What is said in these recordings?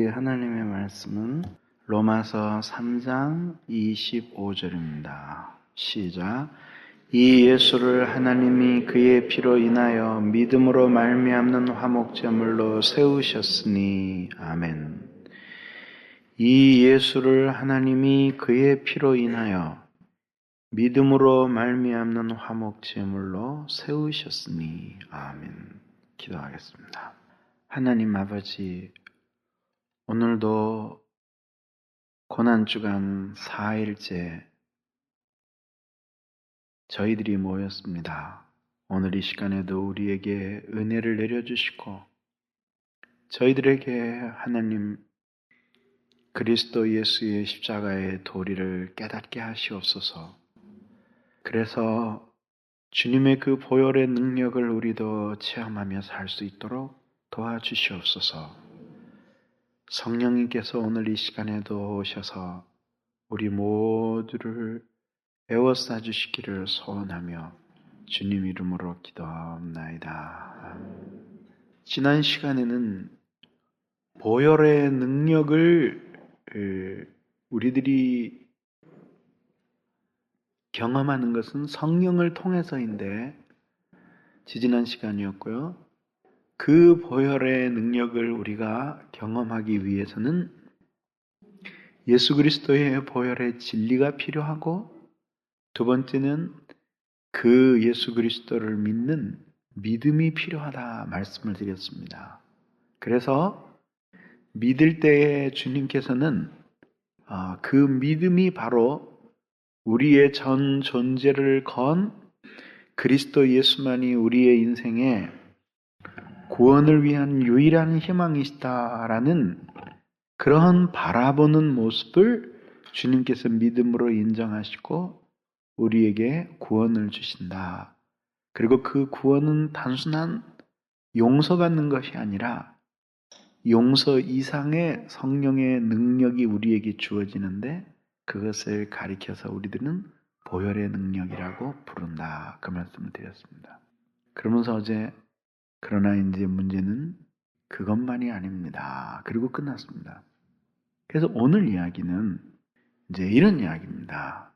하나님의 말씀은 로마서 3장 25절입니다. 시작. 이 예수를 하나님이 그의 피로 인하여 믿음으로 말미암는 화목제물로 세우셨으니 아멘. 이 예수를 하나님이 그의 피로 인하여 믿음으로 말미암는 화목제물로 세우셨으니 아멘. 기도하겠습니다. 하나님 아버지, 오늘도 고난주간 4일째 저희들이 모였습니다. 오늘 이 시간에도 우리에게 은혜를 내려주시고 저희들에게 하나님 그리스도 예수의 십자가의 도리를 깨닫게 하시옵소서. 그래서 주님의 그 보혈의 능력을 우리도 체험하며 살 수 있도록 도와주시옵소서. 성령님께서 오늘 이 시간에도 오셔서 우리 모두를 에워싸 주시기를 소원하며 주님 이름으로 기도하옵나이다. 지난 시간에는 보혈의 능력을 우리들이 경험하는 것은 성령을 통해서인데 지지난 시간이었고요. 그 보혈의 능력을 우리가 경험하기 위해서는 예수 그리스도의 보혈의 진리가 필요하고, 두 번째는 그 예수 그리스도를 믿는 믿음이 필요하다 말씀을 드렸습니다. 그래서 믿을 때에 주님께서는 그 믿음이 바로 우리의 전 존재를 건 그리스도 예수만이 우리의 인생에 구원을 위한 유일한 희망이시다라는 그러한 바라보는 모습을 주님께서 믿음으로 인정하시고 우리에게 구원을 주신다. 그리고 그 구원은 단순한 용서받는 것이 아니라 용서 이상의 성령의 능력이 우리에게 주어지는데 그것을 가리켜서 우리들은 보혈의 능력이라고 부른다. 그 말씀을 드렸습니다. 그러면서 어제 그러나 이제 문제는 그것만이 아닙니다. 그리고 끝났습니다. 그래서 오늘 이야기는 이제 이런 이야기입니다.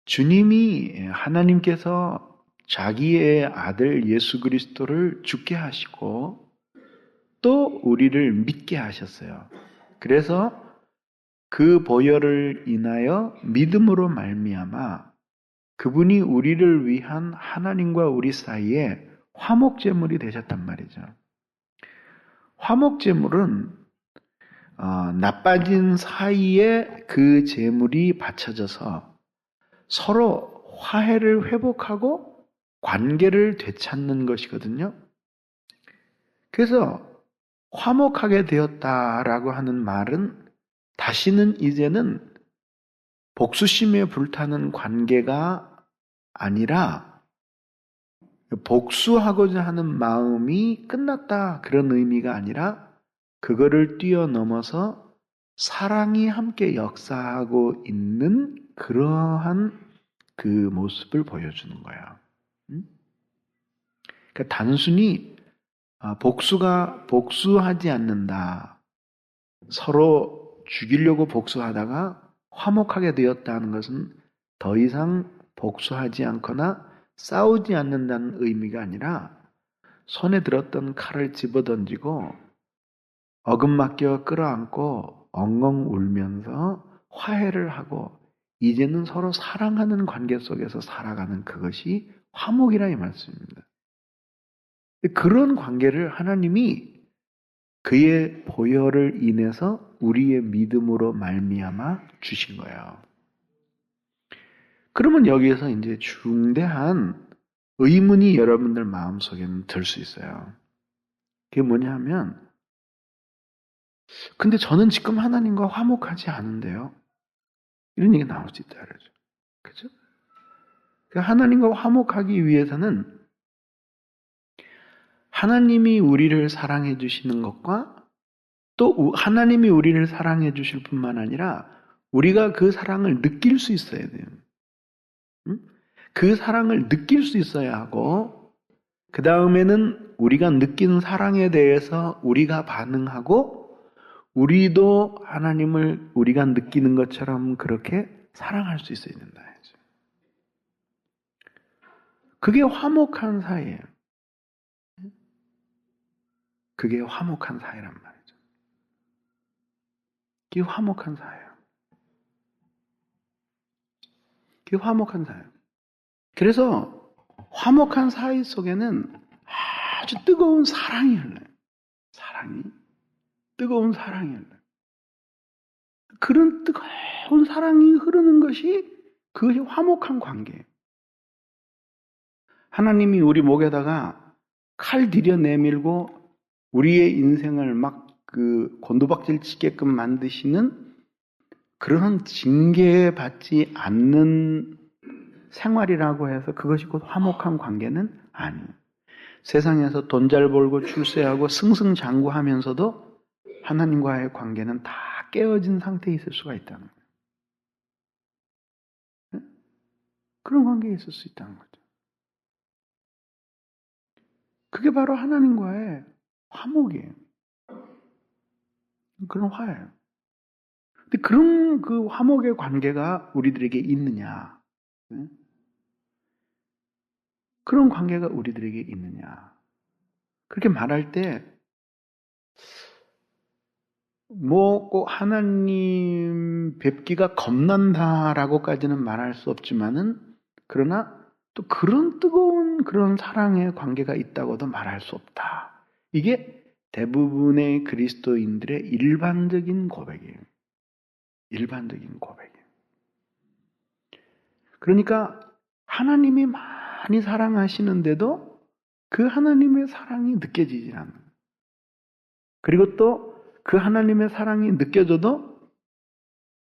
주님이 하나님께서 자기의 아들 예수 그리스도를 죽게 하시고 또 우리를 믿게 하셨어요. 그래서 그 보혈을 인하여 믿음으로 말미암아 그분이 우리를 위한 하나님과 우리 사이에 화목제물이 되셨단 말이죠. 화목제물은 나빠진 사이에 그 제물이 바쳐져서 서로 화해를 회복하고 관계를 되찾는 것이거든요. 그래서 화목하게 되었다라고 하는 말은 다시는 이제는 복수심에 불타는 관계가 아니라 복수하고자 하는 마음이 끝났다, 그런 의미가 아니라 그거를 뛰어넘어서 사랑이 함께 역사하고 있는 그러한 그 모습을 보여주는 거야. 그러니까 단순히 복수하지 않는다, 서로 죽이려고 복수하다가 화목하게 되었다는 것은 더 이상 복수하지 않거나 싸우지 않는다는 의미가 아니라 손에 들었던 칼을 집어던지고 어금맞겨 끌어안고 엉엉 울면서 화해를 하고 이제는 서로 사랑하는 관계 속에서 살아가는 그것이 화목이라 이 말씀입니다. 그런 관계를 하나님이 그의 보혈을 인해서 우리의 믿음으로 말미암아 주신 거예요. 그러면 여기에서 이제 중대한 의문이 여러분들 마음속에는 들 수 있어요. 그게 뭐냐 하면, 근데 저는 지금 하나님과 화목하지 않은데요? 이런 얘기가 나올 수 있다 그러죠. 그죠? 하나님과 화목하기 위해서는 하나님이 우리를 사랑해 주시는 것과 또 하나님이 우리를 사랑해 주실 뿐만 아니라 우리가 그 사랑을 느낄 수 있어야 돼요. 그 사랑을 느낄 수 있어야 하고, 그 다음에는 우리가 느낀 사랑에 대해서 우리가 반응하고 우리도 하나님을 우리가 느끼는 것처럼 그렇게 사랑할 수 있어야 된다. 그게 화목한 사이예요. 그게 화목한 사이란 말이죠. 그게 화목한 사이예요. 그게 화목한 사이예요. 그래서 화목한 사이 속에는 아주 뜨거운 사랑이 흘러요. 뜨거운 사랑이 흘러요. 그런 뜨거운 사랑이 흐르는 것이 그것이 화목한 관계예요. 하나님이 우리 목에다가 칼 들여 내밀고 우리의 인생을 막 그 곤두박질 치게끔 만드시는 그런 징계받지 않는 생활이라고 해서 그것이 곧 화목한 관계는 아니에요. 세상에서 돈 잘 벌고 출세하고 승승장구하면서도 하나님과의 관계는 다 깨어진 상태에 있을 수가 있다는 거예요. 그런 관계에 있을 수 있다는 거죠. 그게 바로 하나님과의 화목이에요. 그런 화예요. 근데 그런 그 화목의 관계가 우리들에게 있느냐? 그런 관계가 우리들에게 있느냐? 그렇게 말할 때 뭐 꼭 하나님 뵙기가 겁난다라고까지는 말할 수 없지만은 그러나 또 그런 뜨거운 그런 사랑의 관계가 있다고도 말할 수 없다. 이게 대부분의 그리스도인들의 일반적인 고백이에요. 일반적인 고백이에요. 그러니까 하나님이 많이 사랑하시는데도 그 하나님의 사랑이 느껴지지 않는 거예요. 그리고 또 그 하나님의 사랑이 느껴져도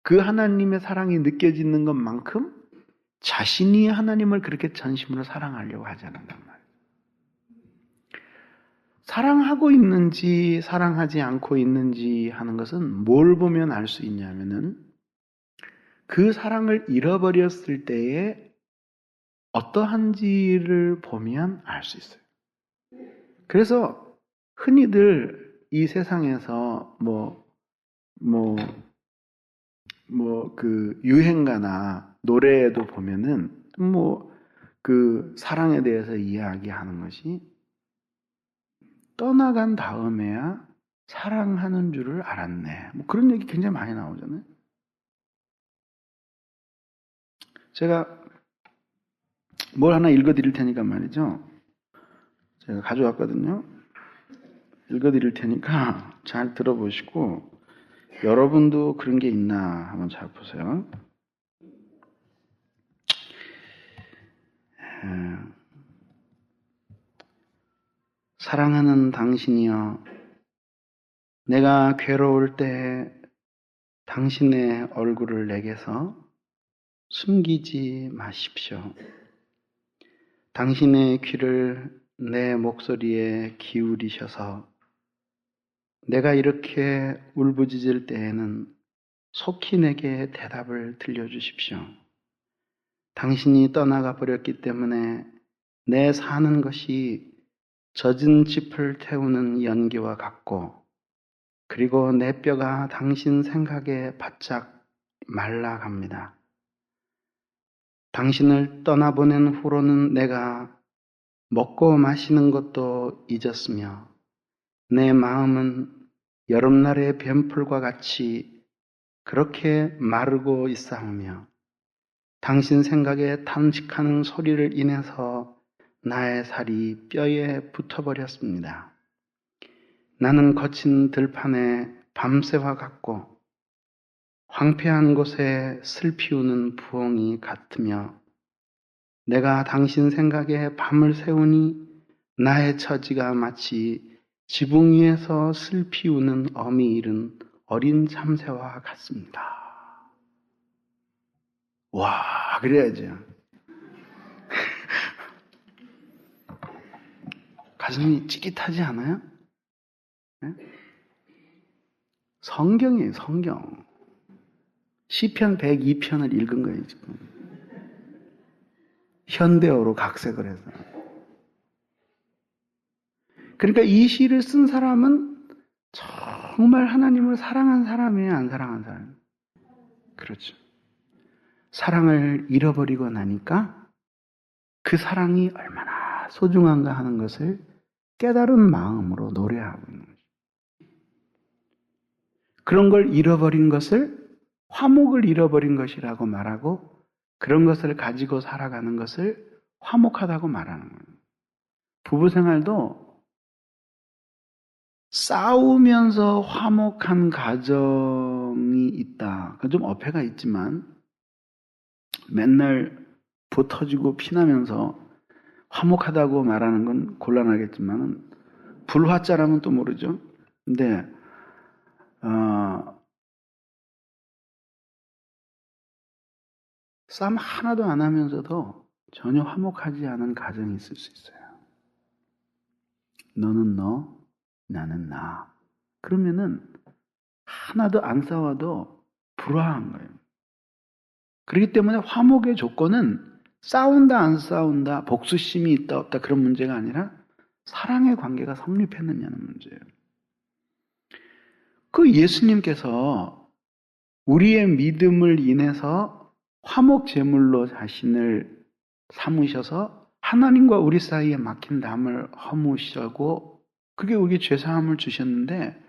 그 하나님의 사랑이 느껴지는 것만큼 자신이 하나님을 그렇게 전심으로 사랑하려고 하지 않는단 말이에요. 사랑하고 있는지 사랑하지 않고 있는지 하는 것은 뭘 보면 알 수 있냐면은 그 사랑을 잃어버렸을 때에 어떠한지를 보면 알 수 있어요. 그래서 흔히들 이 세상에서 그 유행가나 노래에도 보면은 그 사랑에 대해서 이야기하는 것이 떠나간 다음에야 사랑하는 줄을 알았네. 그런 얘기 굉장히 많이 나오잖아요. 제가 뭘 하나 읽어드릴 테니까 말이죠. 제가 가져왔거든요. 읽어드릴 테니까 잘 들어보시고 여러분도 그런 게 있나 한번 잘 보세요. 사랑하는 당신이여, 내가 괴로울 때 당신의 얼굴을 내게서 숨기지 마십시오. 당신의 귀를 내 목소리에 기울이셔서 내가 이렇게 울부짖을 때에는 속히 내게 대답을 들려주십시오. 당신이 떠나가 버렸기 때문에 내 사는 것이 젖은 짚을 태우는 연기와 같고, 그리고 내 뼈가 당신 생각에 바짝 말라갑니다. 당신을 떠나보낸 후로는 내가 먹고 마시는 것도 잊었으며 내 마음은 여름날의 뱀풀과 같이 그렇게 마르고 있사오며 당신 생각에 탐식하는 소리를 인해서 나의 살이 뼈에 붙어버렸습니다. 나는 거친 들판에 밤새와 같고 황폐한 곳에 슬피 우는 부엉이 같으며 내가 당신 생각에 밤을 새우니 나의 처지가 마치 지붕 위에서 슬피 우는 어미 잃은 어린 참새와 같습니다. 와, 그래야죠. 가슴이 찌릿하지 않아요? 네? 성경이에요, 성경. 시편 102편을 읽은 거예요, 지금. 현대어로 각색을 해서. 그러니까 이 시를 쓴 사람은 정말 하나님을 사랑한 사람이에요, 안 사랑한 사람? 그렇죠. 사랑을 잃어버리고 나니까 그 사랑이 얼마나 소중한가 하는 것을 깨달은 마음으로 노래하고 있는 거죠. 그런 걸 잃어버린 것을 화목을 잃어버린 것이라고 말하고 그런 것을 가지고 살아가는 것을 화목하다고 말하는 거예요. 부부 생활도 싸우면서 화목한 가정이 있다. 좀 어폐가 있지만 맨날 보 터지고 피나면서 화목하다고 말하는 건 곤란하겠지만 불화자라면 또 모르죠. 근데 싸움 하나도 안 하면서도 전혀 화목하지 않은 가정이 있을 수 있어요. 너는 너, 나는 나. 그러면은 하나도 안 싸워도 불화한 거예요. 그렇기 때문에 화목의 조건은 싸운다 안 싸운다, 복수심이 있다 없다 그런 문제가 아니라 사랑의 관계가 성립했느냐는 문제예요. 그 예수님께서 우리의 믿음을 인해서 화목 제물로 자신을 삼으셔서 하나님과 우리 사이에 막힌 담을 허무시고 그게 우리에게 죄사함을 주셨는데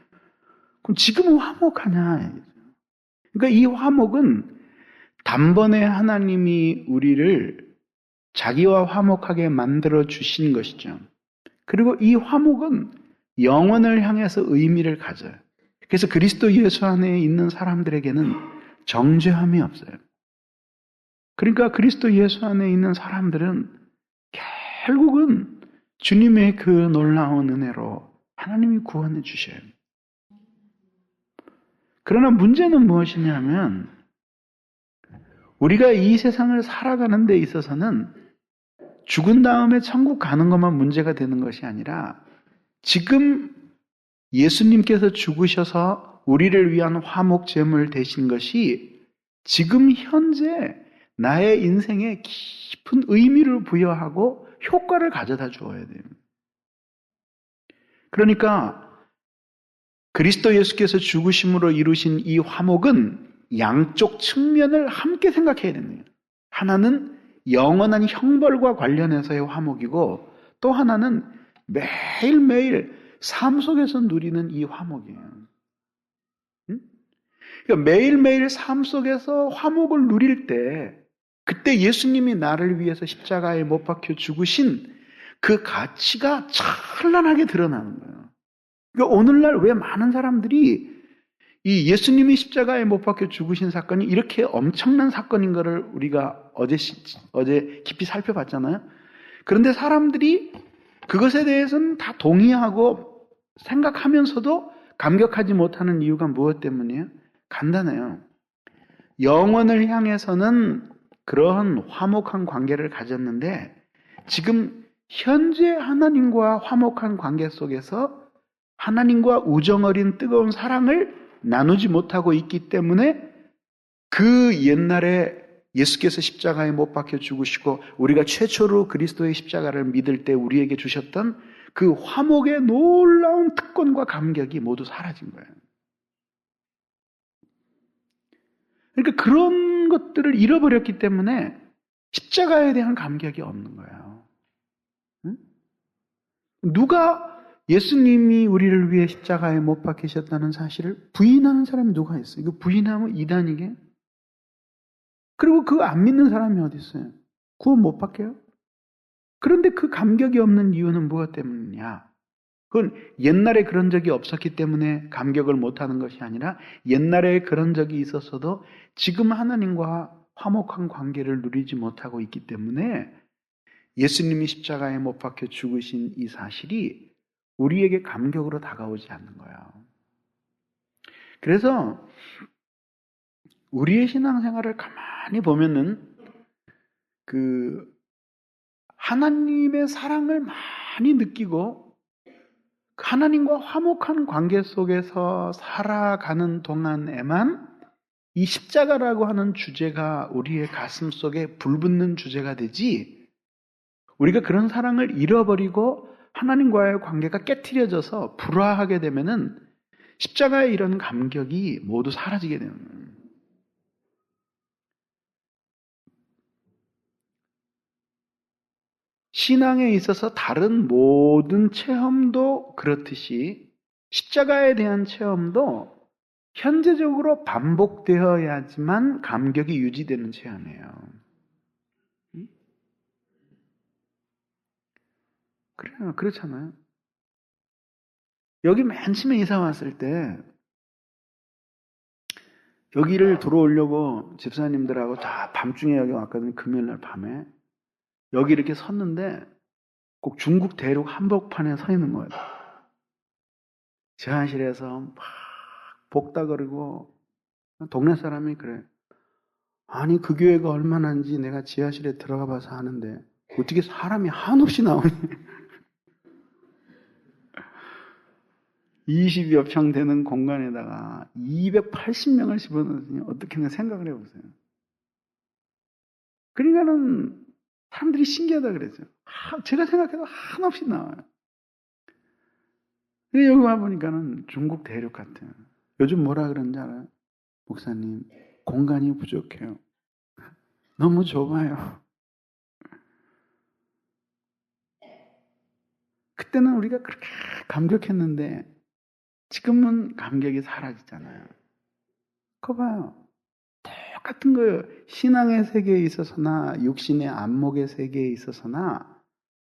그럼 지금은 화목하냐? 그러니까 이 화목은 단번에 하나님이 우리를 자기와 화목하게 만들어 주신 것이죠. 그리고 이 화목은 영원을 향해서 의미를 가져요. 그래서 그리스도 예수 안에 있는 사람들에게는 정죄함이 없어요. 그러니까 그리스도 예수 안에 있는 사람들은 결국은 주님의 그 놀라운 은혜로 하나님이 구원해 주셔요. 그러나 문제는 무엇이냐면 우리가 이 세상을 살아가는 데 있어서는 죽은 다음에 천국 가는 것만 문제가 되는 것이 아니라 지금 예수님께서 죽으셔서 우리를 위한 화목 제물 되신 것이 지금 현재 나의 인생에 깊은 의미를 부여하고 효과를 가져다 주어야 돼요. 그러니까 그리스도 예수께서 죽으심으로 이루신 이 화목은 양쪽 측면을 함께 생각해야 됩니다. 하나는 영원한 형벌과 관련해서의 화목이고 또 하나는 매일매일 삶 속에서 누리는 이 화목이에요. 그러니까 매일매일 삶 속에서 화목을 누릴 때 그때 예수님이 나를 위해서 십자가에 못 박혀 죽으신 그 가치가 찬란하게 드러나는 거예요. 그러니까 오늘날 왜 많은 사람들이 이 예수님이 십자가에 못 박혀 죽으신 사건이 이렇게 엄청난 사건인 것을 우리가 어제 깊이 살펴봤잖아요. 그런데 사람들이 그것에 대해서는 다 동의하고 생각하면서도 감격하지 못하는 이유가 무엇 때문이에요? 간단해요. 영원을 향해서는 그러한 화목한 관계를 가졌는데 지금 현재 하나님과 화목한 관계 속에서 하나님과 우정 어린 뜨거운 사랑을 나누지 못하고 있기 때문에 그 옛날에 예수께서 십자가에 못 박혀 죽으시고 우리가 최초로 그리스도의 십자가를 믿을 때 우리에게 주셨던 그 화목의 놀라운 특권과 감격이 모두 사라진 거예요. 그러니까 그런 것들을 잃어버렸기 때문에 십자가에 대한 감격이 없는 거예요. 응? 누가 예수님이 우리를 위해 십자가에 못 박히셨다는 사실을 부인하는 사람이 누가 있어요? 이거 부인하면 이단이게? 그리고 그거 안 믿는 사람이 어디 있어요? 구원 못 받게요? 그런데 그 감격이 없는 이유는 무엇 때문이냐? 그건 옛날에 그런 적이 없었기 때문에 감격을 못하는 것이 아니라 옛날에 그런 적이 있었어도 지금 하나님과 화목한 관계를 누리지 못하고 있기 때문에 예수님이 십자가에 못 박혀 죽으신 이 사실이 우리에게 감격으로 다가오지 않는 거예요. 그래서 우리의 신앙생활을 가만히 보면은 하나님의 사랑을 많이 느끼고 하나님과 화목한 관계 속에서 살아가는 동안에만 이 십자가라고 하는 주제가 우리의 가슴 속에 불붙는 주제가 되지 우리가 그런 사랑을 잃어버리고 하나님과의 관계가 깨트려져서 불화하게 되면은 십자가의 이런 감격이 모두 사라지게 되는 거예요. 신앙에 있어서 다른 모든 체험도 그렇듯이 십자가에 대한 체험도 현재적으로 반복되어야지만 감격이 유지되는 체험이에요. 그래요. 그렇잖아요. 여기 맨 처음에 이사 왔을 때 여기를 들어오려고 집사님들하고 다 밤중에 여기 왔거든요. 금요일날 밤에. 여기 이렇게 섰는데 꼭 중국 대륙 한복판에 서 있는 거예요. 제한실에서 막 복다거리고 동네 사람이 그래. 아니 그 교회가 얼마나인지 내가 지하실에 들어가 봐서 아는데 어떻게 사람이 한없이 나오니. 20여 평 되는 공간에다가 280명을 집어넣으니 어떻게 생각을 해보세요. 그러니까는 사람들이 신기하다 그랬어요. 제가 생각해도 한없이 나와요. 근데 여기 와보니까는 중국 대륙 같아요. 요즘 뭐라 그러는지 알아요? 목사님, 공간이 부족해요. 너무 좁아요. 그때는 우리가 그렇게 감격했는데 지금은 감격이 사라지잖아요. 그거 봐요. 똑같은 거예요. 신앙의 세계에 있어서나 육신의 안목의 세계에 있어서나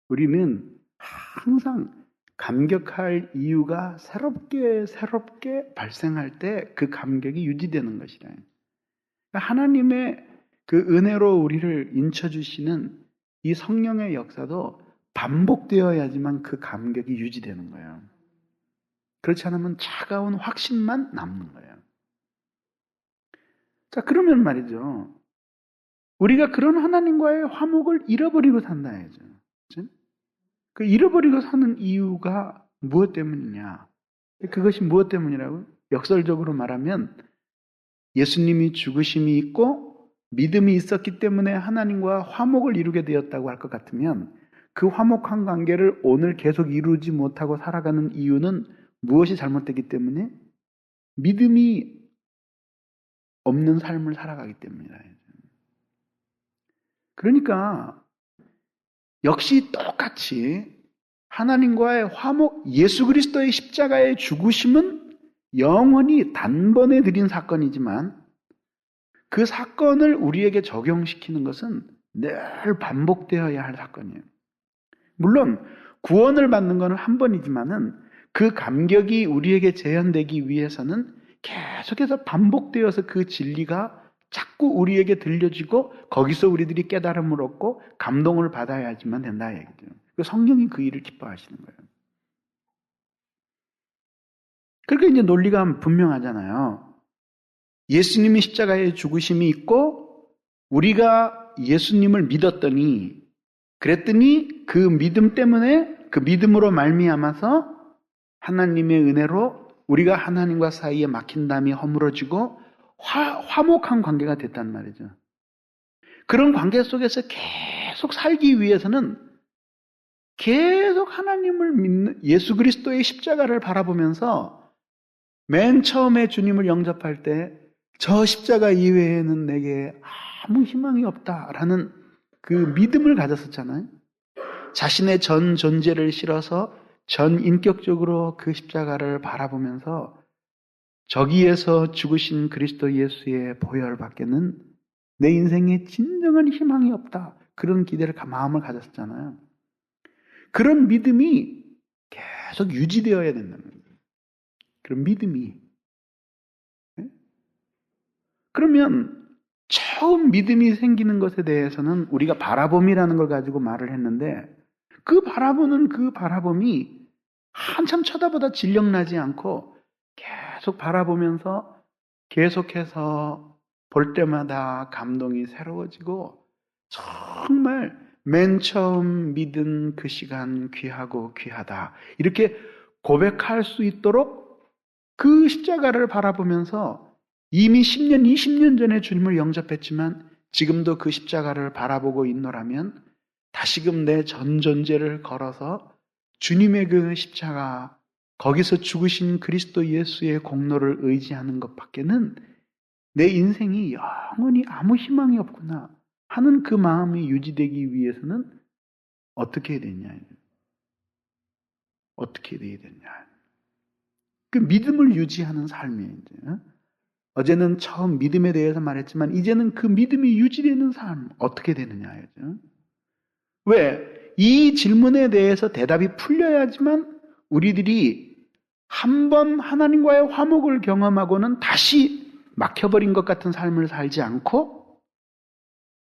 우리는 항상 감격할 이유가 새롭게 발생할 때 그 감격이 유지되는 것이라. 하나님의 그 은혜로 우리를 인쳐주시는 이 성령의 역사도 반복되어야지만 그 감격이 유지되는 거예요. 그렇지 않으면 차가운 확신만 남는 거예요. 자, 그러면 말이죠. 우리가 그런 하나님과의 화목을 잃어버리고 산다 해야죠. 그렇죠? 그 잃어버리고 사는 이유가 무엇 때문이냐? 그것이 무엇 때문이라고요? 역설적으로 말하면 예수님이 죽으심이 있고 믿음이 있었기 때문에 하나님과 화목을 이루게 되었다고 할 것 같으면 그 화목한 관계를 오늘 계속 이루지 못하고 살아가는 이유는 무엇이 잘못되기 때문에? 믿음이 없는 삶을 살아가기 때문이다. 그러니까 역시 똑같이 하나님과의 화목, 예수 그리스도의 십자가의 죽으심은 영원히 단번에 드린 사건이지만 그 사건을 우리에게 적용시키는 것은 늘 반복되어야 할 사건이에요. 물론 구원을 받는 것은 한 번이지만은 그 감격이 우리에게 재현되기 위해서는 계속해서 반복되어서 그 진리가 자꾸 우리에게 들려지고 거기서 우리들이 깨달음을 얻고 감동을 받아야지만 된다 얘기죠. 성령이 그 일을 기뻐하시는 거예요. 그러니까 이제 논리가 분명하잖아요. 예수님이 십자가에 죽으심이 있고 우리가 예수님을 믿었더니 그랬더니 그 믿음 때문에 그 믿음으로 말미암아서 하나님의 은혜로 우리가 하나님과 사이에 막힌 담이 허물어지고 화목한 관계가 됐단 말이죠. 그런 관계 속에서 계속 살기 위해서는 계속 하나님을 믿는 예수 그리스도의 십자가를 바라보면서 맨 처음에 주님을 영접할 때 저 십자가 이외에는 내게 아무 희망이 없다라는 그 믿음을 가졌었잖아요. 자신의 전 존재를 실어서 전 인격적으로 그 십자가를 바라보면서 저기에서 죽으신 그리스도 예수의 보혈 밖에는 내 인생에 진정한 희망이 없다. 그런 기대를 마음을 가졌잖아요. 그런 믿음이 계속 유지되어야 된다는 거예요. 그런 믿음이. 그러면 처음 믿음이 생기는 것에 대해서는 우리가 바라봄이라는 걸 가지고 말을 했는데 그 바라보는 그 바라봄이 한참 쳐다보다 질력나지 않고 계속 바라보면서 계속해서 볼 때마다 감동이 새로워지고 정말 맨 처음 믿은 그 시간 귀하고 귀하다. 이렇게 고백할 수 있도록 그 십자가를 바라보면서 이미 10년, 20년 전에 주님을 영접했지만 지금도 그 십자가를 바라보고 있노라면 다시금 내 전 존재를 걸어서 주님의 그 십자가 거기서 죽으신 그리스도 예수의 공로를 의지하는 것밖에는 내 인생이 영원히 아무 희망이 없구나 하는 그 마음이 유지되기 위해서는 어떻게 해야 되냐? 어떻게 해야 되냐? 그 믿음을 유지하는 삶이에요. 이제. 어제는 처음 믿음에 대해서 말했지만 이제는 그 믿음이 유지되는 삶 어떻게 되느냐죠. 왜? 이 질문에 대해서 대답이 풀려야지만 우리들이 한번 하나님과의 화목을 경험하고는 다시 막혀버린 것 같은 삶을 살지 않고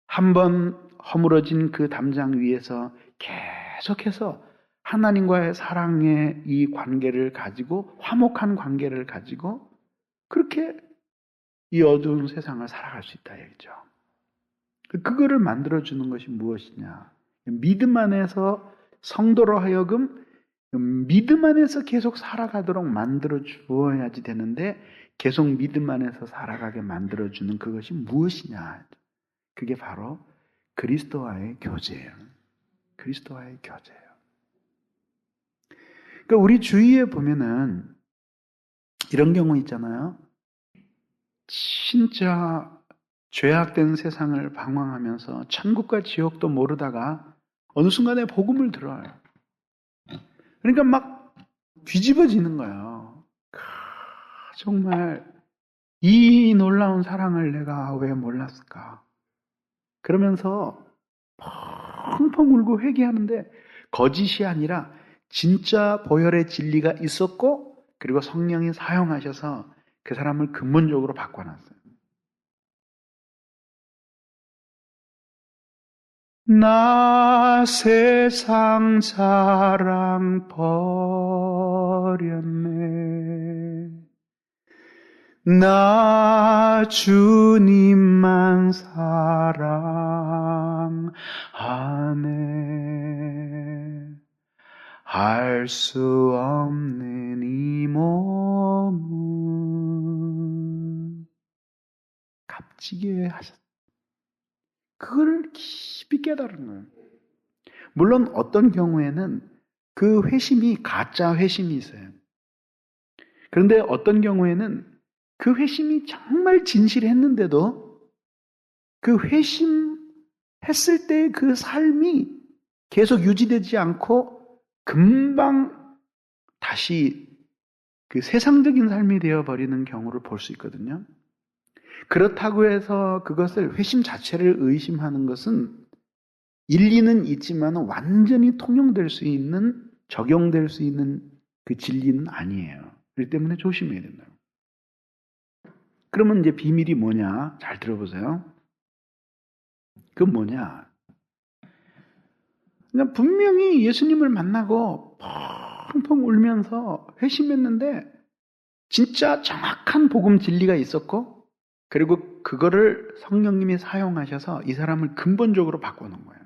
한번 허물어진 그 담장 위에서 계속해서 하나님과의 사랑의 이 관계를 가지고 화목한 관계를 가지고 그렇게 이 어두운 세상을 살아갈 수 있다 얘기죠. 그거를 만들어주는 것이 무엇이냐? 믿음 안에서 성도로 하여금 믿음 안에서 계속 살아가도록 만들어 주어야지 되는데 계속 믿음 안에서 살아가게 만들어주는 그것이 무엇이냐? 그게 바로 그리스도와의 교제예요. 그리스도와의 교제예요. 그러니까 우리 주위에 보면은 이런 경우 있잖아요. 진짜 죄악된 세상을 방황하면서 천국과 지옥도 모르다가 어느 순간에 복음을 들어요. 그러니까 막 뒤집어지는 거예요. 정말 이 놀라운 사랑을 내가 왜 몰랐을까? 그러면서 펑펑 울고 회개하는데 거짓이 아니라 진짜 보혈의 진리가 있었고 그리고 성령이 사용하셔서 그 사람을 근본적으로 바꿔놨어요. 나 세상 사랑 버렸네. 나 주님만 사랑하네. 할 수 없는 이 몸은 값지게 하셨다. 그걸 깊이 깨달은 거예요. 물론 어떤 경우에는 그 회심이 가짜 회심이 있어요. 그런데 어떤 경우에는 그 회심이 정말 진실했는데도 그 회심했을 때 그 삶이 계속 유지되지 않고 금방 다시 그 세상적인 삶이 되어버리는 경우를 볼 수 있거든요. 그렇다고 해서 그것을 회심 자체를 의심하는 것은 일리는 있지만 완전히 통용될 수 있는, 적용될 수 있는 그 진리는 아니에요. 그렇기 때문에 조심해야 된다. 그러면 이제 비밀이 뭐냐? 잘 들어보세요. 그건 뭐냐? 그냥 분명히 예수님을 만나고 펑펑 울면서 회심했는데 진짜 정확한 복음 진리가 있었고 그리고 그거를 성령님이 사용하셔서 이 사람을 근본적으로 바꿔놓은 거예요.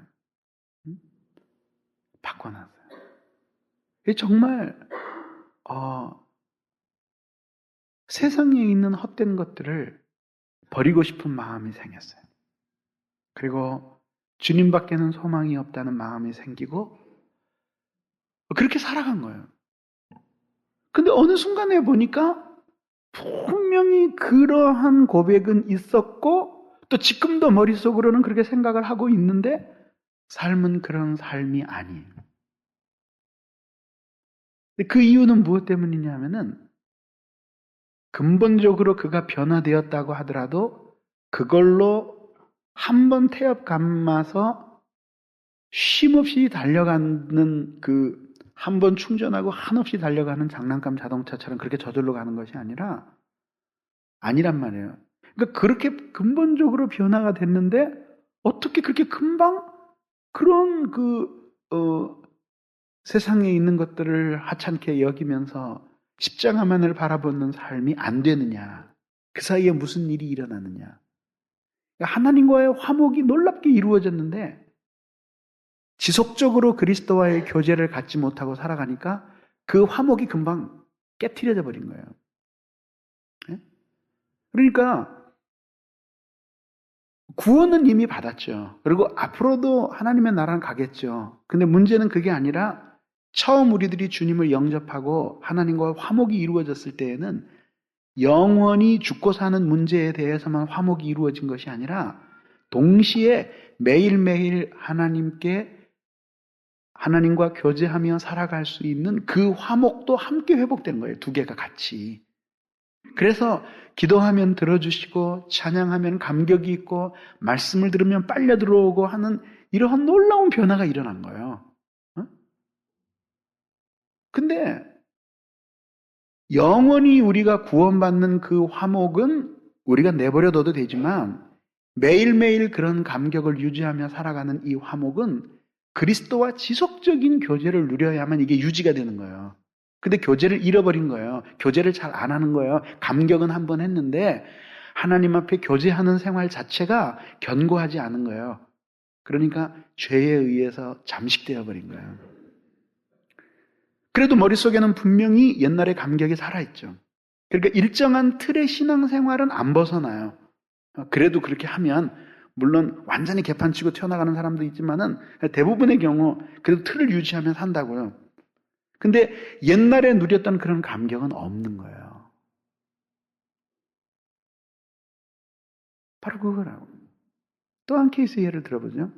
바꿔놨어요. 정말 세상에 있는 헛된 것들을 버리고 싶은 마음이 생겼어요. 그리고 주님밖에는 소망이 없다는 마음이 생기고 그렇게 살아간 거예요. 근데 어느 순간에 보니까 분명히 그러한 고백은 있었고 또 지금도 머릿속으로는 그렇게 생각을 하고 있는데 삶은 그런 삶이 아니에요. 그 이유는 무엇 때문이냐면은 근본적으로 그가 변화되었다고 하더라도 그걸로 한번 태엽 감아서 쉼없이 달려가는 그 한 번 충전하고 한없이 달려가는 장난감 자동차처럼 그렇게 저절로 가는 것이 아니란 말이에요. 그러니까 그렇게 근본적으로 변화가 됐는데 어떻게 그렇게 금방 그런 세상에 있는 것들을 하찮게 여기면서 십자가만을 바라보는 삶이 안 되느냐. 그 사이에 무슨 일이 일어나느냐. 그러니까 하나님과의 화목이 놀랍게 이루어졌는데 지속적으로 그리스도와의 교제를 갖지 못하고 살아가니까 그 화목이 금방 깨트려져 버린 거예요. 네? 그러니까 구원은 이미 받았죠. 그리고 앞으로도 하나님의 나라는 가겠죠. 근데 문제는 그게 아니라 처음 우리들이 주님을 영접하고 하나님과 화목이 이루어졌을 때에는 영원히 죽고 사는 문제에 대해서만 화목이 이루어진 것이 아니라 동시에 매일매일 하나님과 교제하며 살아갈 수 있는 그 화목도 함께 회복되는 거예요. 두 개가 같이. 그래서 기도하면 들어주시고 찬양하면 감격이 있고 말씀을 들으면 빨려 들어오고 하는 이러한 놀라운 변화가 일어난 거예요. 근데 영원히 우리가 구원받는 그 화목은 우리가 내버려둬도 되지만 매일매일 그런 감격을 유지하며 살아가는 이 화목은 그리스도와 지속적인 교제를 누려야만 이게 유지가 되는 거예요. 근데 교제를 잃어버린 거예요. 교제를 잘 안 하는 거예요. 감격은 한 번 했는데 하나님 앞에 교제하는 생활 자체가 견고하지 않은 거예요. 그러니까 죄에 의해서 잠식되어 버린 거예요. 그래도 머릿속에는 분명히 옛날의 감격이 살아있죠. 그러니까 일정한 틀의 신앙생활은 안 벗어나요. 그래도 그렇게 하면 물론 완전히 개판치고 튀어나가는 사람도 있지만은 대부분의 경우 그래도 틀을 유지하면 산다고요. 근데 옛날에 누렸던 그런 감격은 없는 거예요. 바로 그거라고. 또 한 케이스 예를 들어보죠.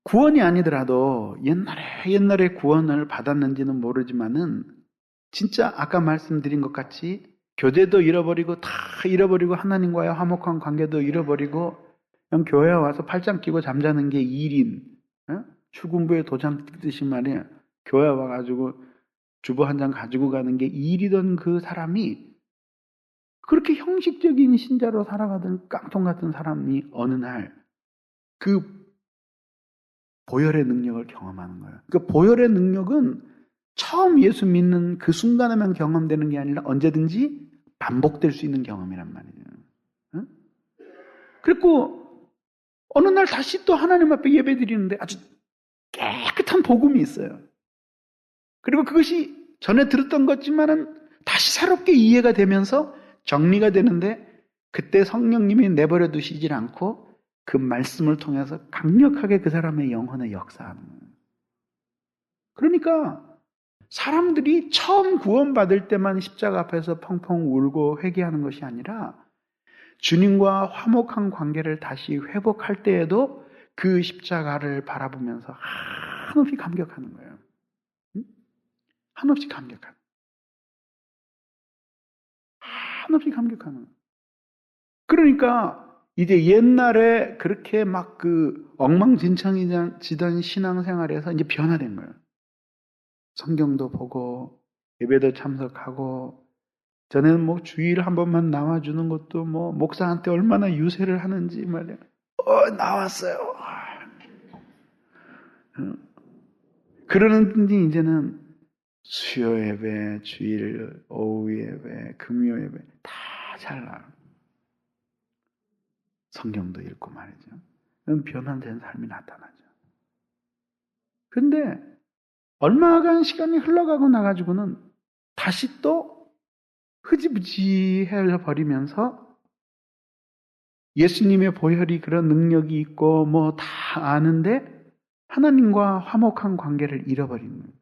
구원이 아니더라도 옛날에 구원을 받았는지는 모르지만은 진짜 아까 말씀드린 것 같이 교제도 잃어버리고 다 잃어버리고 하나님과의 화목한 관계도 잃어버리고 그냥 교회에 와서 팔짱 끼고 잠자는 게 일인, 출근부에 도장 찍듯이 말이야. 교회 와가지고 주보 한 장 가지고 가는 게 일이던 그 사람이 그렇게 형식적인 신자로 살아가던 깡통 같은 사람이 어느 날 그 보혈의 능력을 경험하는 거예요. 그 보혈의 능력은 처음 예수 믿는 그 순간에만 경험되는 게 아니라 언제든지 반복될 수 있는 경험이란 말이에요. 응? 그리고 어느 날 다시 또 하나님 앞에 예배 드리는데 아주 깨끗한 복음이 있어요. 그리고 그것이 전에 들었던 것지만은 다시 새롭게 이해가 되면서 정리가 되는데 그때 성령님이 내버려 두시질 않고 그 말씀을 통해서 강력하게 그 사람의 영혼에 역사하는 거예요. 그러니까 사람들이 처음 구원받을 때만 십자가 앞에서 펑펑 울고 회개하는 것이 아니라 주님과 화목한 관계를 다시 회복할 때에도 그 십자가를 바라보면서 한없이 감격하는 거예요. 한없이 감격하는 거예요. 한없이 감격하는 거예요. 그러니까 이제 옛날에 그렇게 막 그 엉망진창이지던 신앙생활에서 이제 변화된 거예요. 성경도 보고 예배도 참석하고 전에는 뭐 주일 한 번만 나와주는 것도 뭐 목사한테 얼마나 유세를 하는지 말이야. 나왔어요. 그러는데 이제는 수요 예배, 주일 오후 예배, 금요 예배 다 잘 나와요. 성경도 읽고 말이죠. 변화된 삶이 나타나죠. 근데 얼마간 시간이 흘러가고 나가지고는 다시 또 흐지부지해 버리면서 예수님의 보혈이 그런 능력이 있고 뭐 다 아는데 하나님과 화목한 관계를 잃어버리는 거예요.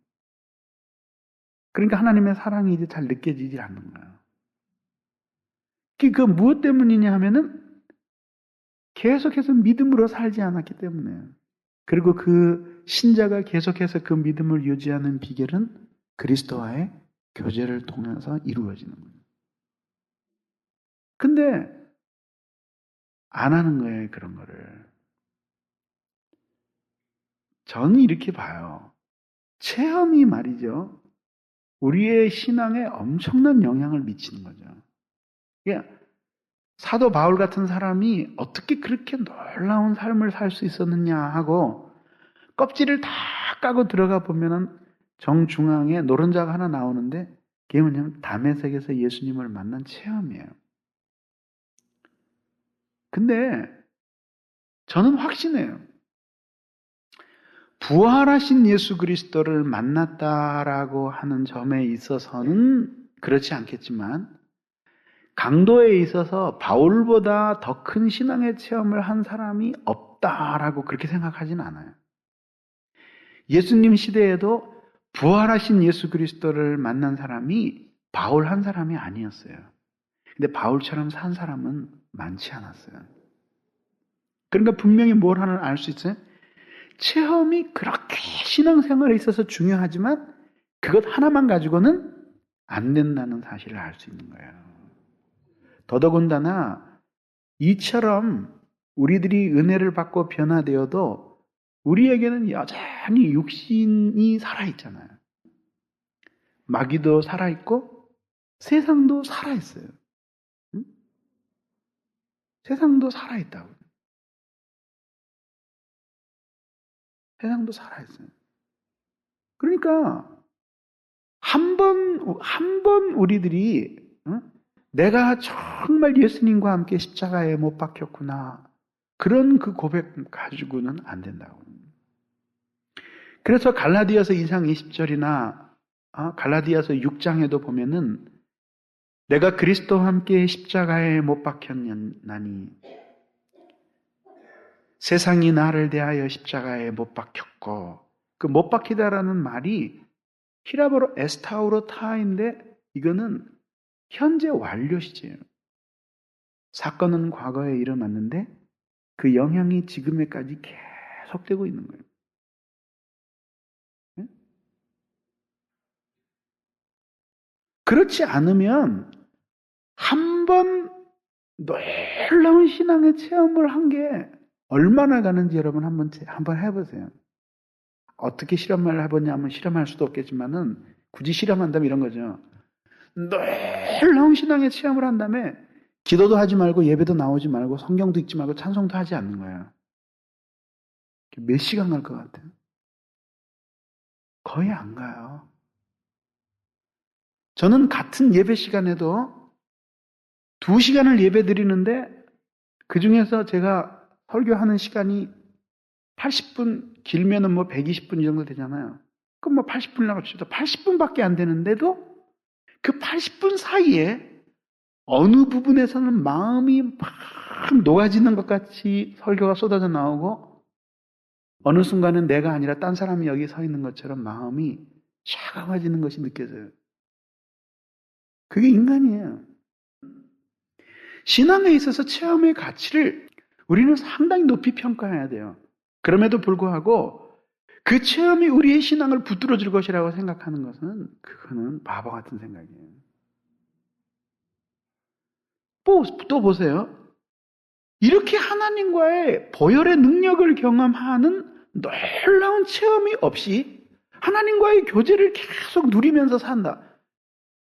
그러니까 하나님의 사랑이 이제 잘 느껴지지 않는 거예요. 그 무엇 때문이냐 하면은 계속해서 믿음으로 살지 않았기 때문에요. 그리고 그 신자가 계속해서 그 믿음을 유지하는 비결은 그리스도와의 교제를 통해서 이루어지는 거예요. 근데 안 하는 거예요, 그런 거를. 저는 이렇게 봐요. 체험이 말이죠. 우리의 신앙에 엄청난 영향을 미치는 거죠. 그러니까 사도 바울 같은 사람이 어떻게 그렇게 놀라운 삶을 살 수 있었느냐 하고 껍질을 다 까고 들어가 보면은 정중앙에 노른자가 하나 나오는데 그게 뭐냐면 다메섹에서 예수님을 만난 체험이에요. 근데 저는 확신해요. 부활하신 예수 그리스도를 만났다라고 하는 점에 있어서는 그렇지 않겠지만 강도에 있어서 바울보다 더 큰 신앙의 체험을 한 사람이 없다라고 그렇게 생각하진 않아요. 예수님 시대에도 부활하신 예수 그리스도를 만난 사람이 바울 한 사람이 아니었어요. 근데 바울처럼 산 사람은 많지 않았어요. 그러니까 분명히 뭘 하나 알 수 있어요? 체험이 그렇게 신앙생활에 있어서 중요하지만 그것 하나만 가지고는 안 된다는 사실을 알 수 있는 거예요. 더더군다나 이처럼 우리들이 은혜를 받고 변화되어도 우리에게는 여전히 육신이 살아있잖아요. 마귀도 살아있고 세상도 살아있어요. 응? 세상도 살아있다고. 세상도 살아있어요. 그러니까 한 번 우리들이 내가 정말 예수님과 함께 십자가에 못 박혔구나. 그런 그 고백 가지고는 안 된다고. 그래서 갈라디아서 2장 20절이나 갈라디아서 6장에도 보면은 내가 그리스도와 함께 십자가에 못 박혔나니 세상이 나를 대하여 십자가에 못 박혔고 그 못 박히다라는 말이 히라보로 에스타우로타인데 이거는 현재 완료 시제예요. 사건은 과거에 일어났는데 그 영향이 지금에까지 계속되고 있는 거예요. 네? 그렇지 않으면 한 번 놀라운 신앙의 체험을 한 게 얼마나 가는지 여러분 한번 해보세요. 어떻게 실험을 해보냐면 실험할 수도 없겠지만은 굳이 실험한다면 이런 거죠. 놀라운 신앙의 체험을 한 다음에 기도도 하지 말고 예배도 나오지 말고 성경도 읽지 말고 찬송도 하지 않는 거예요. 몇 시간 갈 것 같아요? 거의 안 가요. 저는 같은 예배 시간에도 2시간을 예배 드리는데 그 중에서 제가 설교하는 시간이 80분, 길면은 뭐 120분 이 정도 되잖아요. 그럼 뭐 80분이라고 칩시다. 80분밖에 안 되는데도 그 80분 사이에 어느 부분에서는 마음이 막 녹아지는 것 같이 설교가 쏟아져 나오고 어느 순간은 내가 아니라 딴 사람이 여기 서 있는 것처럼 마음이 차가워지는 것이 느껴져요. 그게 인간이에요. 신앙에 있어서 체험의 가치를 우리는 상당히 높이 평가해야 돼요. 그럼에도 불구하고 그 체험이 우리의 신앙을 붙들어 줄 것이라고 생각하는 것은 그거는 바보 같은 생각이에요. 또 보세요. 이렇게 하나님과의 보혈의 능력을 경험하는 놀라운 체험이 없이 하나님과의 교제를 계속 누리면서 산다.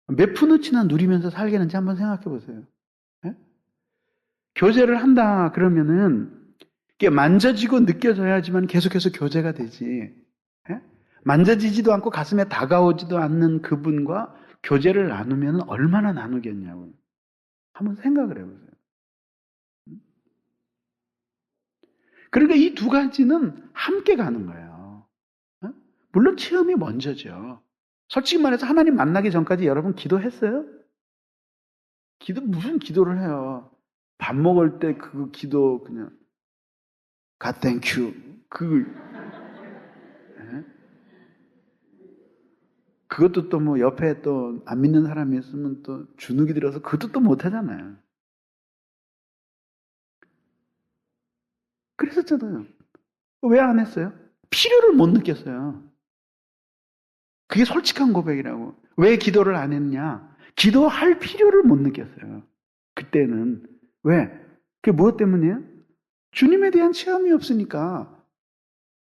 몇 푼어치나 누리면서 살겠는지 한번 생각해 보세요. 예? 교제를 한다 그러면은 이게 만져지고 느껴져야지만 계속해서 교제가 되지. 예? 만져지지도 않고 가슴에 다가오지도 않는 그분과 교제를 나누면 얼마나 나누겠냐고요. 한번 생각을 해보세요. 그러니까 이 두 가지는 함께 가는 거예요. 어? 물론 체험이 먼저죠. 솔직히 말해서 하나님 만나기 전까지 여러분 기도했어요? 무슨 기도를 해요? 밥 먹을 때 그 기도 그냥 God thank you. 예? 그것도 또 뭐 옆에 또 안 믿는 사람이 있으면 또 주눅이 들어서 그것도 또 못 하잖아요. 그랬었잖아요. 왜 안 했어요? 필요를 못 느꼈어요. 그게 솔직한 고백이라고. 왜 기도를 안 했냐? 기도할 필요를 못 느꼈어요. 그때는. 왜? 그게 무엇 때문이에요? 주님에 대한 체험이 없으니까.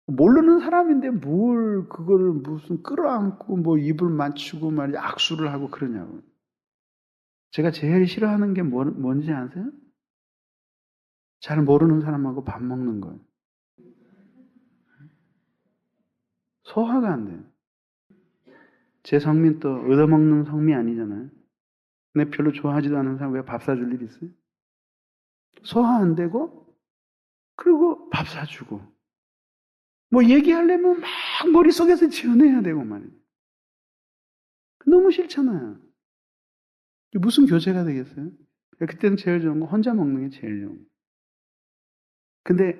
모르는 사람인데 뭘 그걸 무슨 끌어안고 뭐 입을 맞추고 말이야 악수를 하고 그러냐고. 제가 제일 싫어하는 게 뭔지 아세요? 잘 모르는 사람하고 밥 먹는 거예요. 소화가 안 돼요. 제 성민 또 얻어먹는 성미 아니잖아요. 근데 별로 좋아하지도 않은 사람 왜 밥 사줄 일 있어요? 소화 안 되고 그리고 밥 사주고 뭐 얘기하려면 막 머릿속에서 지어내야 되고 말이에요. 너무 싫잖아요. 무슨 교제가 되겠어요? 그때는 제일 좋은 건 혼자 먹는 게 제일 좋은 거예요. 근데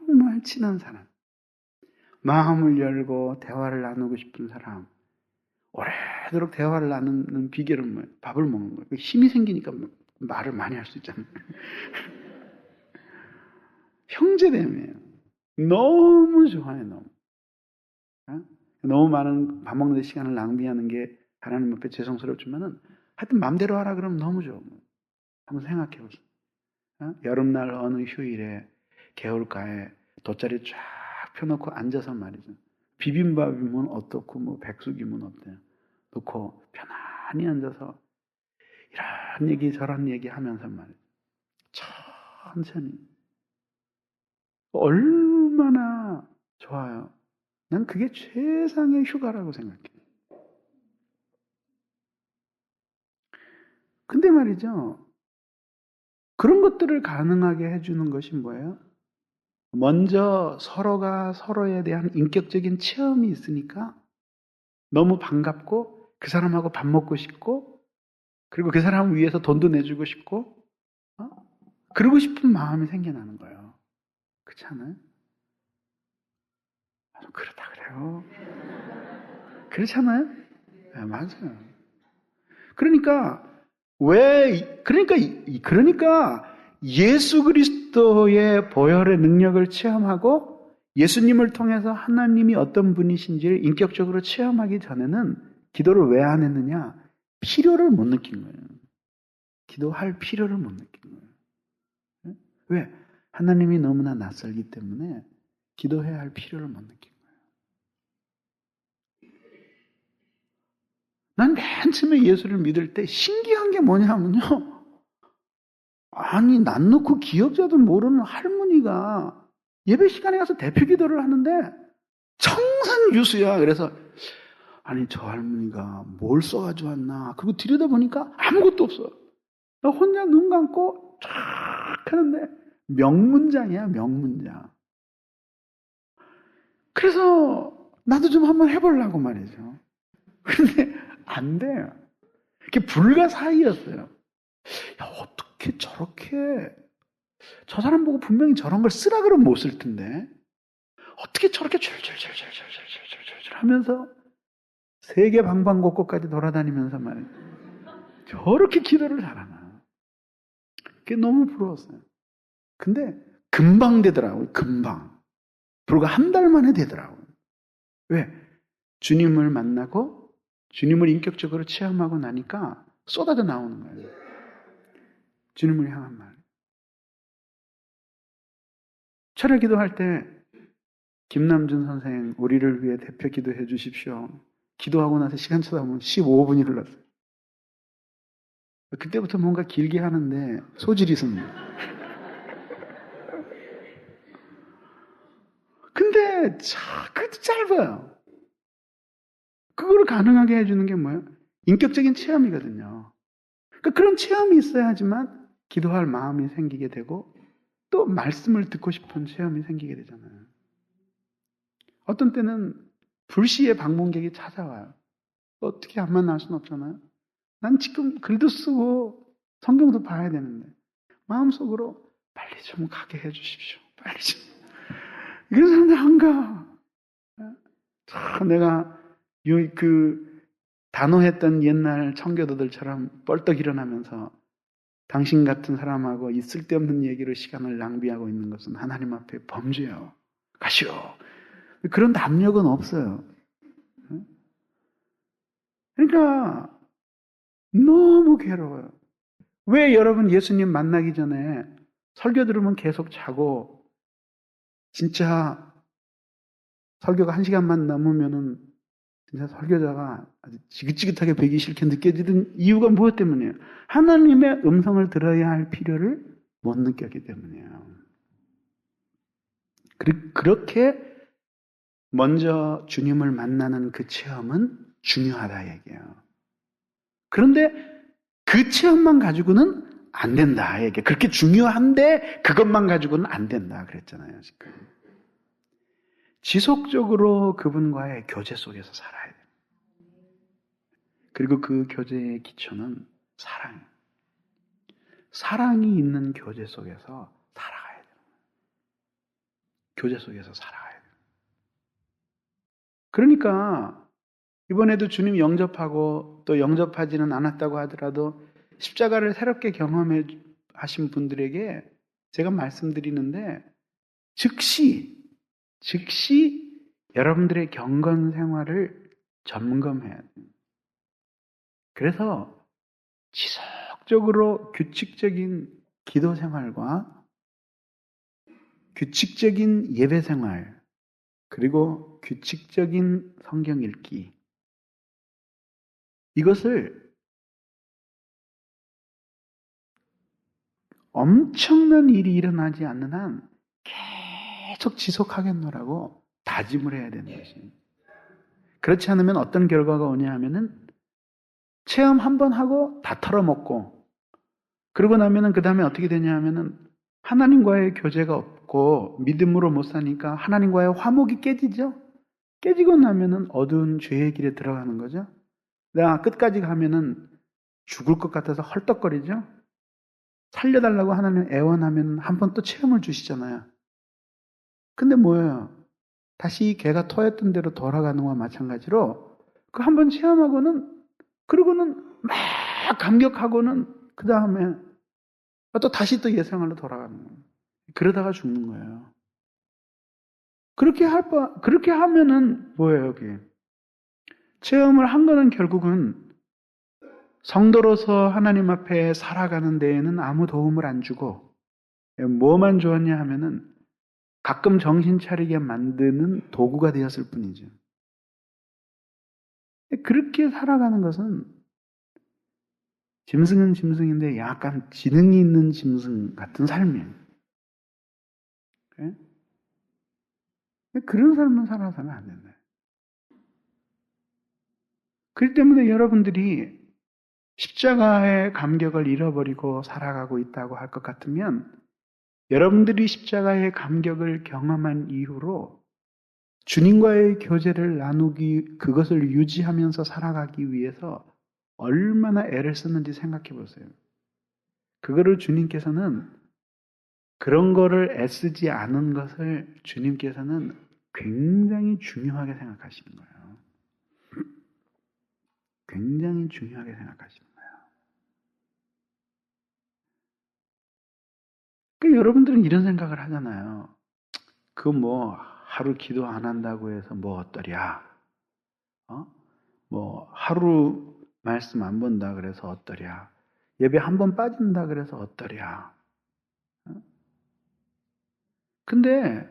정말 친한 사람, 마음을 열고 대화를 나누고 싶은 사람, 오래도록 대화를 나누는 비결은 뭐예요? 밥을 먹는 거예요. 힘이 생기니까 말을 많이 할 수 있잖아요. 형제됨이에요. 너무 좋아요, 너무. 너무 많은 밥 먹는 데 시간을 낭비하는 게 하나님 앞에 죄송스럽지만은 하여튼 마음대로 하라 그러면 너무 좋은 거예요. 한번 생각해 보세요. 여름날 어느 휴일에 개울가에 돗자리 쫙 펴놓고 앉아서 말이죠. 비빔밥이면 어떻고 뭐 백숙이면 어때요? 놓고 편안히 앉아서 이런 얘기 저런 얘기 하면서 말이죠. 천천히. 얼마나 좋아요. 난 그게 최상의 휴가라고 생각해. 근데 말이죠. 그런 것들을 가능하게 해주는 것이 뭐예요? 먼저 서로가 서로에 대한 인격적인 체험이 있으니까 너무 반갑고 그 사람하고 밥 먹고 싶고 그리고 그 사람을 위해서 돈도 내주고 싶고 그러고 싶은 마음이 생겨나는 거예요. 그렇지 않아요? 그렇다 그래요. 그렇잖아요? 네, 맞아요. 그러니까 그러니까 예수 그리스도의 보혈의 능력을 체험하고 예수님을 통해서 하나님이 어떤 분이신지를 인격적으로 체험하기 전에는 기도를 왜 안 했느냐? 필요를 못 느낀 거예요. 기도할 필요를 못 느낀 거예요. 왜? 하나님이 너무나 낯설기 때문에 기도해야 할 필요를 못 느낀 거예요. 난 맨 처음에 예수를 믿을 때 신기한 게 뭐냐면요. 아니, 난 놓고 기억자도 모르는 할머니가 예배 시간에 가서 대표 기도를 하는데 청산유수야. 그래서 아니, 저 할머니가 뭘 써가지고 왔나. 그리고 들여다보니까 아무것도 없어. 나 혼자 눈 감고 쫙 하는데 명문장이야, 명문장. 그래서 나도 좀 한번 해보려고 말이죠. 근데 안 돼요. 그게 불가사의였어요. 야, 어떻게 저렇게 저 사람 보고 분명히 저런 걸 쓰라 그러면 못 쓸 텐데 어떻게 저렇게 줄줄줄줄줄줄줄줄 하면서 세계 방방곡곡까지 돌아다니면서 말이에요. 저렇게 기도를 잘하나. 그게 너무 부러웠어요. 근데 금방 되더라고요. 금방. 불과 한 달 만에 되더라고요. 왜? 주님을 만나고 주님을 인격적으로 체험하고 나니까 쏟아져 나오는 거예요. 주님을 향한 말. 철야 기도할 때 김남준 선생 우리를 위해 대표 기도해 주십시오. 기도하고 나서 시간 쳐다보면 15분이 흘렀어요. 그때부터 뭔가 길게 하는데 소질이 있습니다. 근데 그것도 짧아요. 그거를 가능하게 해주는 게 뭐예요? 인격적인 체험이거든요. 그러니까 그런 체험이 있어야지만 기도할 마음이 생기게 되고 또 말씀을 듣고 싶은 체험이 생기게 되잖아요. 어떤 때는 불시에 방문객이 찾아와요. 어떻게 안 만날 수는 없잖아요. 난 지금 글도 쓰고 성경도 봐야 되는데 마음속으로 빨리 좀 가게 해주십시오. 빨리 좀. 이런 사람들 안 가. 내가 단호했던 옛날 청교도들처럼 뻘떡 일어나면서 당신 같은 사람하고 이 쓸데없는 얘기로 시간을 낭비하고 있는 것은 하나님 앞에 범죄요. 가시오. 그런 담력은 없어요. 그러니까 너무 괴로워요. 왜 여러분 예수님 만나기 전에 설교 들으면 계속 자고 진짜 설교가 1시간만 넘으면은 진짜 설교자가 아주 지긋지긋하게 배기 싫게 느껴지던 이유가 무엇 때문이에요? 하나님의 음성을 들어야 할 필요를 못 느꼈기 때문이에요. 그렇게 먼저 주님을 만나는 그 체험은 중요하다 얘기예요. 그런데 그 체험만 가지고는 안 된다 얘기예요. 그렇게 중요한데 그것만 가지고는 안 된다 그랬잖아요. 지금. 지속적으로 그분과의 교제 속에서 살아야 돼요. 그리고 그 교제의 기초는 사랑이에요. 사랑이 있는 교제 속에서 살아가야 돼요. 교제 속에서 살아가야 돼요. 그러니까 이번에도 주님 영접하고 또 영접하지는 않았다고 하더라도 십자가를 새롭게 경험해 하신 분들에게 제가 말씀드리는데 즉시 여러분들의 경건 생활을 점검해야 돼요. 그래서 지속적으로 규칙적인 기도 생활과 규칙적인 예배 생활, 그리고 규칙적인 성경 읽기, 이것을 엄청난 일이 일어나지 않는 한 계속 지속하겠노라고 다짐을 해야 되는 것입니다. 그렇지 않으면 어떤 결과가 오냐 하면은 체험 한번 하고 다 털어먹고, 그러고 나면은 그 다음에 어떻게 되냐 하면은 하나님과의 교제가 없고 믿음으로 못 사니까 하나님과의 화목이 깨지죠. 깨지고 나면은 어두운 죄의 길에 들어가는 거죠. 내가 끝까지 가면은 죽을 것 같아서 헐떡거리죠. 살려달라고 하나님 애원하면 한 번 또 체험을 주시잖아요. 근데 뭐예요? 다시 걔가 토했던 대로 돌아가는 거와 마찬가지로 그 한 번 체험하고는, 그러고는 막 감격하고는 그 다음에 또 다시 또 예생활로 돌아가는 거예요. 그러다가 죽는 거예요. 그렇게 하면은 뭐예요, 여기? 체험을 한 거는 결국은 성도로서 하나님 앞에 살아가는 데에는 아무 도움을 안 주고, 뭐만 주었냐 하면은 가끔 정신 차리게 만드는 도구가 되었을 뿐이죠. 그렇게 살아가는 것은 짐승은 짐승인데 약간 지능이 있는 짐승 같은 삶이에요. 그런 삶을 살아서는 안 된다. 그렇기 때문에 여러분들이 십자가의 감격을 잃어버리고 살아가고 있다고 할 것 같으면, 여러분들이 십자가의 감격을 경험한 이후로 주님과의 교제를 나누기, 그것을 유지하면서 살아가기 위해서 얼마나 애를 썼는지 생각해 보세요. 그거를 주님께서는, 그런 거를 애쓰지 않은 것을 주님께서는 굉장히 중요하게 생각하시는 거예요. 굉장히 중요하게 생각하시는 거예요. 그러니까 여러분들은 이런 생각을 하잖아요. 그 뭐 하루 기도 안 한다고 해서 뭐 어떠랴? 뭐 하루 말씀 안 본다 그래서 어떠랴? 예배 한 번 빠진다 그래서 어떠랴? 근데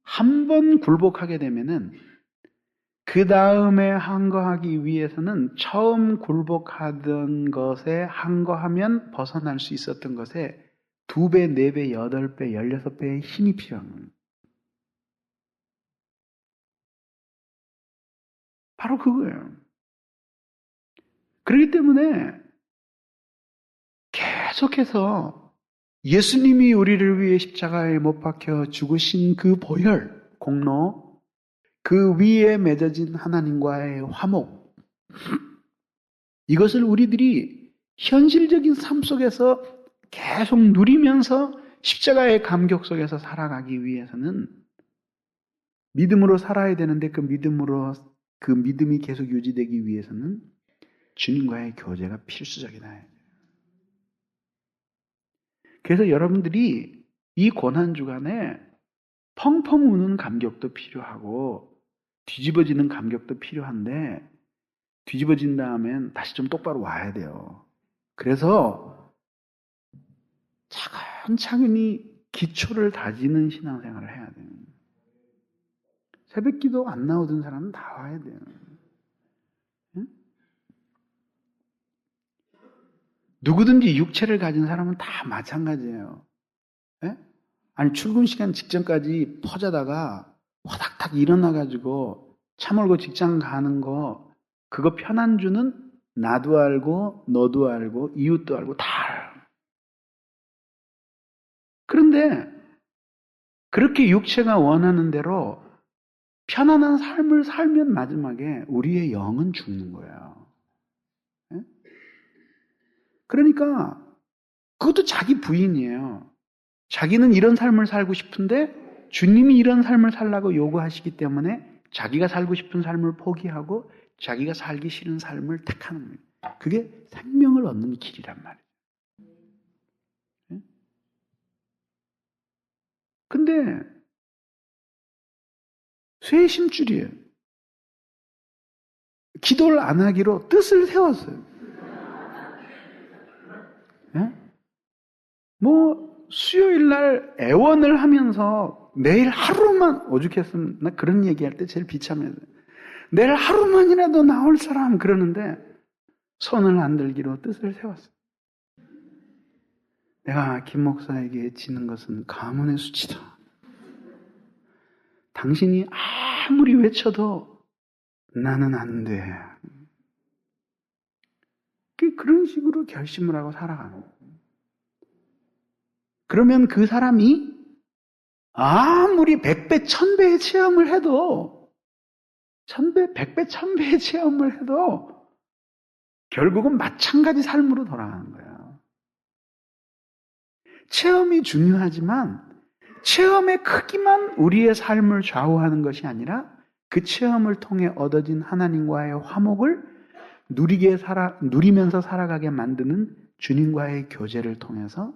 한 번 굴복하게 되면은 그 다음에 항거하기 위해서는 처음 굴복하던 것에 항거하면 벗어날 수 있었던 것에 2배, 4배, 8배, 16배의 힘이 필요한 겁니다. 바로 그거예요. 그렇기 때문에 계속해서 예수님이 우리를 위해 십자가에 못 박혀 죽으신 그 보혈, 공로, 그 위에 맺어진 하나님과의 화목, 이것을 우리들이 현실적인 삶 속에서 계속 누리면서 십자가의 감격 속에서 살아가기 위해서는 믿음으로 살아야 되는데, 그 믿음이 계속 유지되기 위해서는 주님과의 교제가 필수적이다. 그래서 여러분들이 이 고난주간에 펑펑 우는 감격도 필요하고 뒤집어지는 감격도 필요한데, 뒤집어진 다음엔 다시 좀 똑바로 와야 돼요. 그래서 차근차근히 기초를 다지는 신앙생활을 해야 돼요. 새벽기도 안 나오던 사람은 다 와야 돼요. 응? 누구든지 육체를 가진 사람은 다 마찬가지예요. 예? 아니 출근 시간 직전까지 퍼자다가 화닥닥 일어나가지고 차 몰고 직장 가는 거, 그거 편안 주는 나도 알고 너도 알고 이웃도 알고 다 알아요. 그런데 그렇게 육체가 원하는 대로 편안한 삶을 살면 마지막에 우리의 영은 죽는 거예요. 예? 그러니까 그것도 자기 부인이에요. 자기는 이런 삶을 살고 싶은데 주님이 이런 삶을 살라고 요구하시기 때문에 자기가 살고 싶은 삶을 포기하고 자기가 살기 싫은 삶을 택하는 거예요. 그게 생명을 얻는 길이란 말이에요. 근데 쇄심줄이에요. 기도를 안 하기로 뜻을 세웠어요. 예? 수요일 날 애원을 하면서 내일 하루만, 오죽했으면, 나 그런 얘기할 때 제일 비참해요. 내일 하루만이라도 나올 사람, 그러는데 손을 안 들기로 뜻을 세웠어요. 내가 김 목사에게 지는 것은 가문의 수치다. 당신이 아무리 외쳐도 나는 안 돼. 그런 식으로 결심을 하고 살아가는 거예요. 그러면 그 사람이 아무리 100배, 1000배의 체험을 해도 1000배, 100배, 1000배의 체험을 해도 결국은 마찬가지 삶으로 돌아가는 거예요. 체험이 중요하지만 체험의 크기만 우리의 삶을 좌우하는 것이 아니라 그 체험을 통해 얻어진 하나님과의 화목을 누리면서 살아가게 만드는 주님과의 교제를 통해서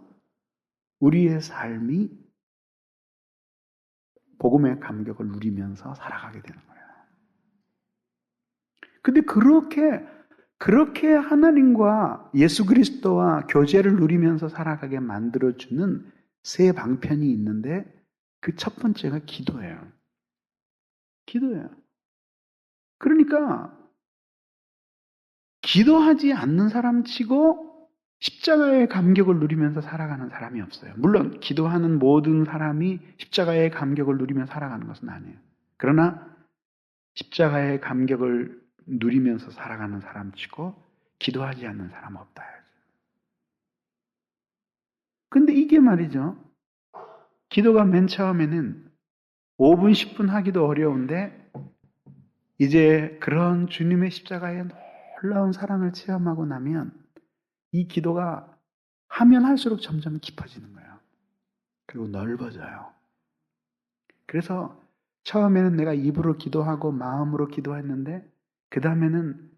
우리의 삶이 복음의 감격을 누리면서 살아가게 되는 거예요. 근데 그렇게 하나님과 예수 그리스도와 교제를 누리면서 살아가게 만들어주는 세 방편이 있는데 그 첫 번째가 기도예요. 기도예요. 그러니까 기도하지 않는 사람 치고 십자가의 감격을 누리면서 살아가는 사람이 없어요. 물론 기도하는 모든 사람이 십자가의 감격을 누리며 살아가는 것은 아니에요. 그러나 십자가의 감격을 누리면서 살아가는 사람 치고 기도하지 않는 사람 없다. 근데 이게 말이죠. 기도가 맨 처음에는 5분, 10분 하기도 어려운데 이제 그런 주님의 십자가의 놀라운 사랑을 체험하고 나면 이 기도가 하면 할수록 점점 깊어지는 거예요. 그리고 넓어져요. 그래서 처음에는 내가 입으로 기도하고 마음으로 기도했는데 그 다음에는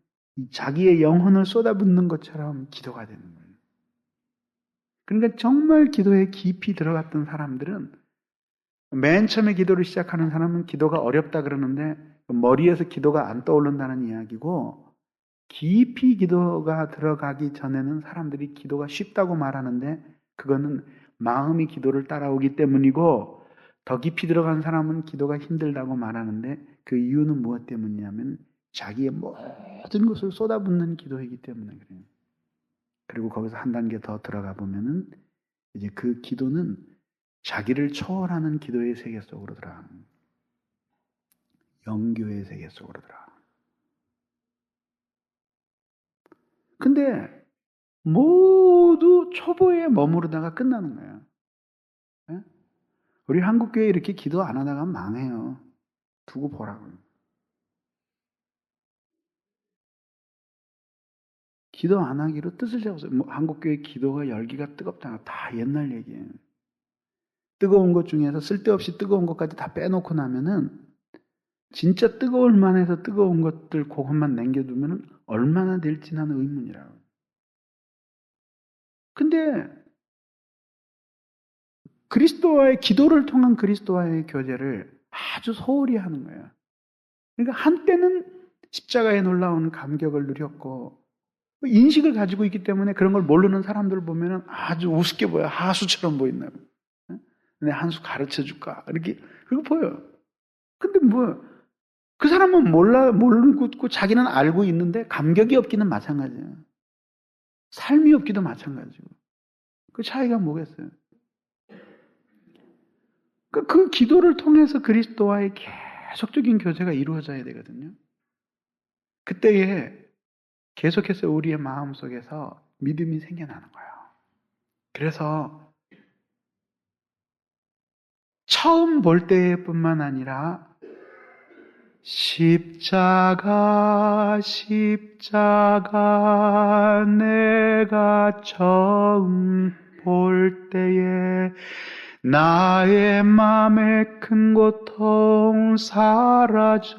자기의 영혼을 쏟아붓는 것처럼 기도가 되는 거예요. 그러니까 정말 기도에 깊이 들어갔던 사람들은 맨 처음에 기도를 시작하는 사람은 기도가 어렵다 그러는데 머리에서 기도가 안 떠오른다는 이야기고 깊이 기도가 들어가기 전에는 사람들이 기도가 쉽다고 말하는데 그거는 마음이 기도를 따라오기 때문이고 더 깊이 들어간 사람은 기도가 힘들다고 말하는데 그 이유는 무엇 때문이냐면 자기의 모든 것을 쏟아붓는 기도이기 때문에 그래요. 그리고 거기서 한 단계 더 들어가 보면은 이제 그 기도는 자기를 초월하는 기도의 세계 속으로 들어가는 영교의 세계 속으로 들어가는. 근데 모두 초보에 머무르다가 끝나는 거예요. 네? 우리 한국교회 이렇게 기도 안 하다가 망해요. 두고 보라고요. 기도 안 하기로 뜻을 잡았어요. 한국교회 기도가 열기가 뜨겁다. 다 옛날 얘기예요. 뜨거운 것 중에서 쓸데없이 뜨거운 것까지 다 빼놓고 나면은 진짜 뜨거울 만해서 뜨거운 것들 그것만 남겨두면은 얼마나 될지 나는 의문이라고. 근데 그리스도와의 기도를 통한 그리스도와의 교제를 아주 소홀히 하는 거예요. 그러니까 한때는 십자가에 놀라운 감격을 누렸고 인식을 가지고 있기 때문에 그런 걸 모르는 사람들 보면은 아주 우습게 보여. 하수처럼 보인다. 내 한 수 가르쳐 줄까? 이렇게 그리고 보여요. 근데 그 사람은 모르고 자기는 알고 있는데 감격이 없기는 마찬가지예요. 삶이 없기도 마찬가지고. 그 차이가 뭐겠어요? 그 기도를 통해서 그리스도와의 계속적인 교제가 이루어져야 되거든요. 그때에 계속해서 우리의 마음속에서 믿음이 생겨나는 거예요. 그래서 처음 볼 때뿐만 아니라 십자가 내가 처음 볼 때에 나의 마음의 큰 고통 사라져.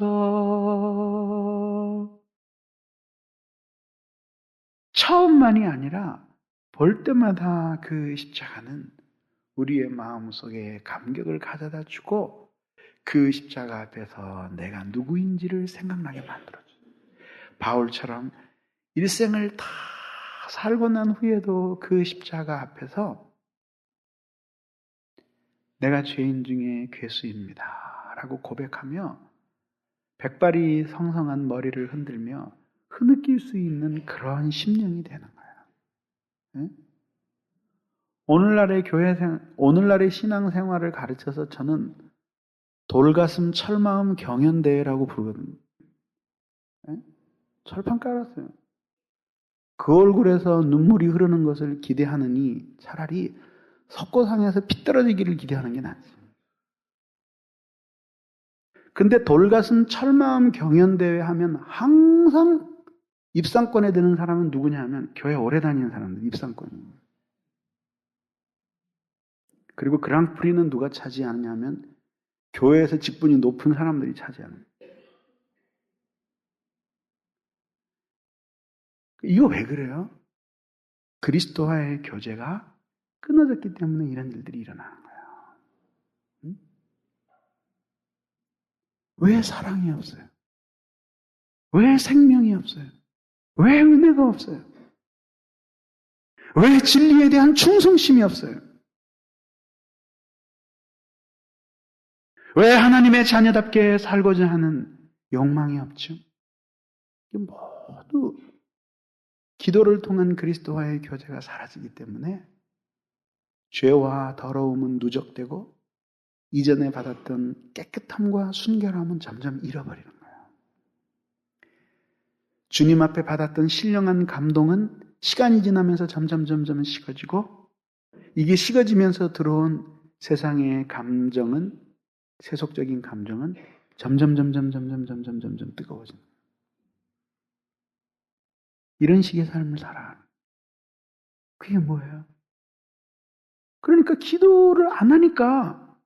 처음만이 아니라 볼 때마다 그 십자가는 우리의 마음속에 감격을 가져다 주고 그 십자가 앞에서 내가 누구인지를 생각나게 만들어줘요. 바울처럼 일생을 다 살고 난 후에도 그 십자가 앞에서 내가 죄인 중에 괴수입니다 라고 고백하며 백발이 성성한 머리를 흔들며 흐느낄 수 있는 그런 심령이 되는 거예요. 네? 오늘날의 신앙생활을 가르쳐서 저는 돌가슴 철마음 경연대회라고 부르거든요. 네? 철판 깔았어요. 그 얼굴에서 눈물이 흐르는 것을 기대하느니 차라리 석고상에서 피 떨어지기를 기대하는 게 낫지. 근데 돌가슴 철마음 경연대회 하면 항상 입상권에 드는 사람은 누구냐 하면 교회 오래 다니는 사람들, 입상권이에요. 그리고 그랑프리는 누가 차지하느냐 하면 교회에서 직분이 높은 사람들이 차지하는 거예요. 이거 왜 그래요? 그리스도와의 교제가 끊어졌기 때문에 이런 일들이 일어나는 거예요. 응? 왜 사랑이 없어요? 왜 생명이 없어요? 왜 은혜가 없어요? 왜 진리에 대한 충성심이 없어요? 왜 하나님의 자녀답게 살고자 하는 욕망이 없죠? 이게 모두 기도를 통한 그리스도와의 교제가 사라지기 때문에 죄와 더러움은 누적되고 이전에 받았던 깨끗함과 순결함은 점점 잃어버리는 거예요. 주님 앞에 받았던 신령한 감동은 시간이 지나면서 점점 식어지고 이게 식어지면서 들어온 세상의 감정은 세속적인 감정은 점점 뜨거워지는 거예요. 이런 식의 삶을 살아가는 그게 뭐예요? 그러니까 기도를 안 하니까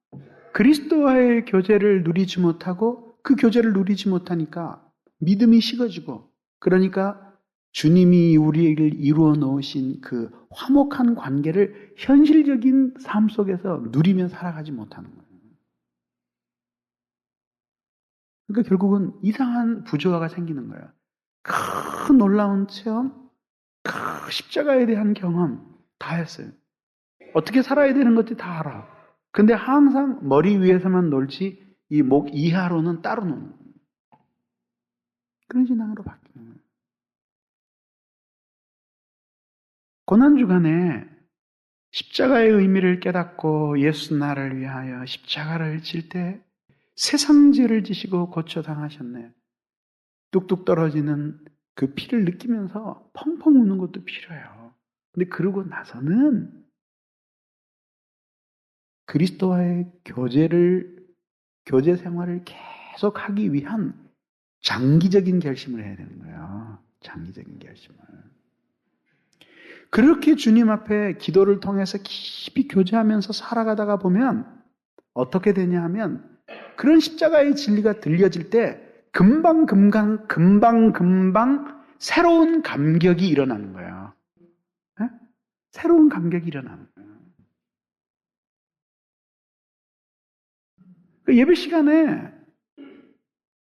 그리스도와의 교제를 누리지 못하고 그 교제를 누리지 못하니까 믿음이 식어지고 그러니까 주님이 우리에게 이루어 놓으신 그 화목한 관계를 현실적인 삶 속에서 누리며 살아가지 못하는 거예요. 그러니까 결국은 이상한 부조화가 생기는 거예요. 큰 놀라운 체험, 큰 십자가에 대한 경험 다 했어요. 어떻게 살아야 되는 것도 다 알아. 근데 항상 머리 위에서만 놀지 이 목 이하로는 따로 노는 거예요. 그런 신앙으로 바뀌는 거예요. 고난주간에 십자가의 의미를 깨닫고 예수 나를 위하여 십자가를 질 때 세상 죄를 지시고 고쳐 당하셨네. 뚝뚝 떨어지는 그 피를 느끼면서 펑펑 우는 것도 필요해요. 근데 그러고 나서는 그리스도와의 교제 생활을 계속 하기 위한 장기적인 결심을 해야 되는 거예요. 장기적인 결심을. 그렇게 주님 앞에 기도를 통해서 깊이 교제하면서 살아가다가 보면 어떻게 되냐 하면 그런 십자가의 진리가 들려질 때 금방 새로운 감격이 일어나는 거예요. 네? 새로운 감격이 일어나는 거예요. 그 예배 시간에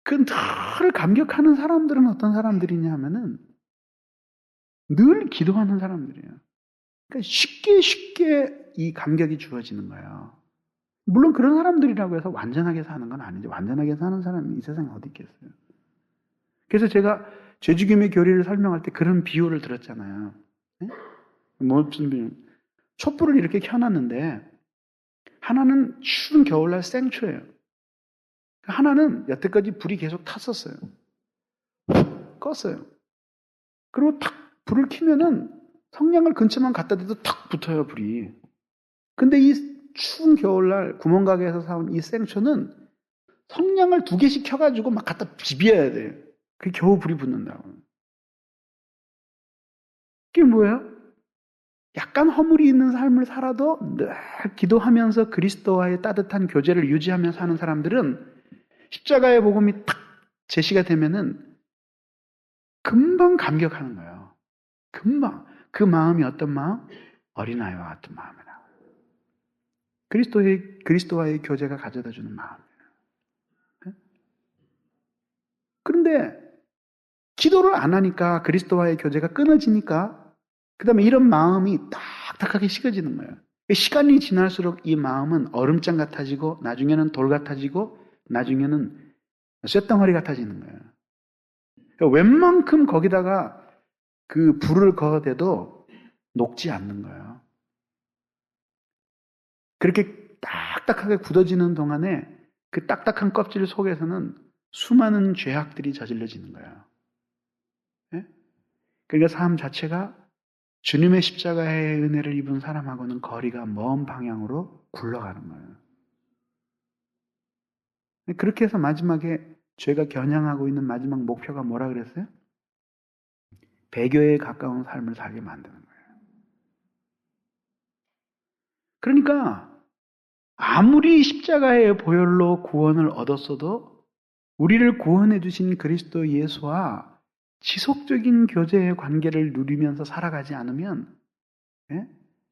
그 늘 감격하는 사람들은 어떤 사람들이냐 하면은 늘 기도하는 사람들이에요. 그러니까 쉽게 이 감격이 주어지는 거예요. 물론 그런 사람들이라고 해서 완전하게 사는 건 아니죠. 완전하게 사는 사람이 이 세상에 어디 있겠어요. 그래서 제가 죄죽임의 교리를 설명할 때 그런 비유를 들었잖아요. 네? 무슨 비유? 촛불을 이렇게 켜놨는데 하나는 추운 겨울날 생초예요. 하나는 여태까지 불이 계속 탔었어요. 껐어요. 그리고 탁 불을 켜면은 성냥을 근처만 갖다 대도 탁 붙어요, 불이. 근데 이 추운 겨울날 구멍가게에서 사온 이 생초는 성냥을 2개씩 켜가지고 막 갖다 비벼야 돼요. 그게 겨우 불이 붙는다고. 그게 뭐예요? 약간 허물이 있는 삶을 살아도 늘 기도하면서 그리스도와의 따뜻한 교제를 유지하며 사는 사람들은 십자가의 복음이 탁 제시가 되면은 금방 감격하는 거예요. 금방. 그 마음이 어떤 마음? 어린아이와 같은 마음이라. 그리스도와의 교제가 가져다 주는 마음이에요. 그런데 기도를 안 하니까 그리스도와의 교제가 끊어지니까 그 다음에 이런 마음이 딱딱하게 식어지는 거예요. 시간이 지날수록 이 마음은 얼음장 같아지고 나중에는 돌 같아지고 나중에는 쇳덩어리 같아지는 거예요. 웬만큼 거기다가 그 불을 거어대도 녹지 않는 거예요. 그렇게 딱딱하게 굳어지는 동안에 그 딱딱한 껍질 속에서는 수많은 죄악들이 저질러지는 거예요. 예? 그러니까 삶 자체가 주님의 십자가의 은혜를 입은 사람하고는 거리가 먼 방향으로 굴러가는 거예요. 그렇게 해서 마지막에 죄가 겨냥하고 있는 마지막 목표가 뭐라 그랬어요? 배교에 가까운 삶을 살게 만드는 거예요. 그러니까 아무리 십자가의 보혈로 구원을 얻었어도 우리를 구원해 주신 그리스도 예수와 지속적인 교제의 관계를 누리면서 살아가지 않으면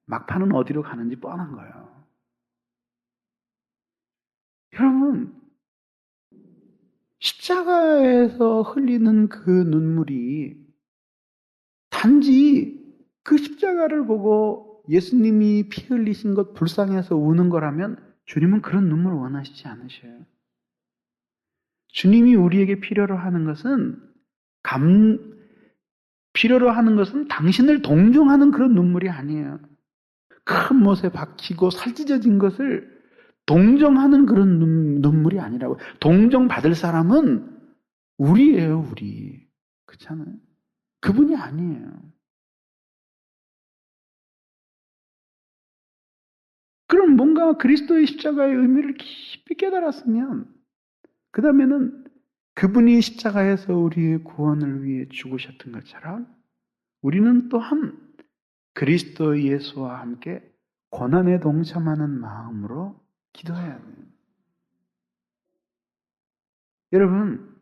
막판은 어디로 가는지 뻔한 거예요. 여러분, 십자가에서 흘리는 그 눈물이 단지 그 십자가를 보고 예수님이 피 흘리신 것 불쌍해서 우는 거라면 주님은 그런 눈물 원하시지 않으셔요. 주님이 우리에게 필요로 하는 것은 필요로 하는 것은 당신을 동정하는 그런 눈물이 아니에요. 큰 못에 박히고 살찢어진 것을 동정하는 그런 눈물이 아니라고. 동정받을 사람은 우리예요, 우리. 그렇잖아요. 그분이 아니에요. 그럼 뭔가 그리스도의 십자가의 의미를 깊이 깨달았으면 그 다음에는 그분이 십자가에서 우리의 구원을 위해 죽으셨던 것처럼 우리는 또한 그리스도 예수와 함께 고난에 동참하는 마음으로 기도해야 돼요. 여러분,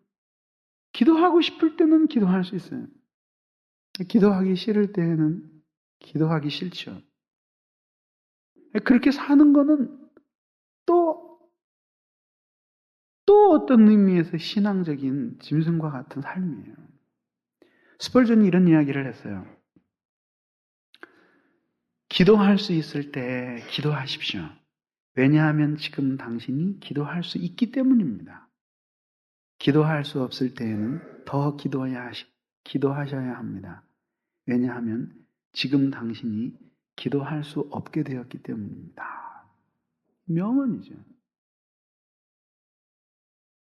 기도하고 싶을 때는 기도할 수 있어요. 기도하기 싫을 때에는 기도하기 싫죠. 그렇게 사는 거는 또 어떤 의미에서 신앙적인 짐승과 같은 삶이에요. 스펄전이 이런 이야기를 했어요. 기도할 수 있을 때 기도하십시오. 왜냐하면 지금 당신이 기도할 수 있기 때문입니다. 기도할 수 없을 때에는 더 기도하셔야 합니다. 왜냐하면 지금 당신이 기도할 수 없게 되었기 때문입니다. 명언이죠.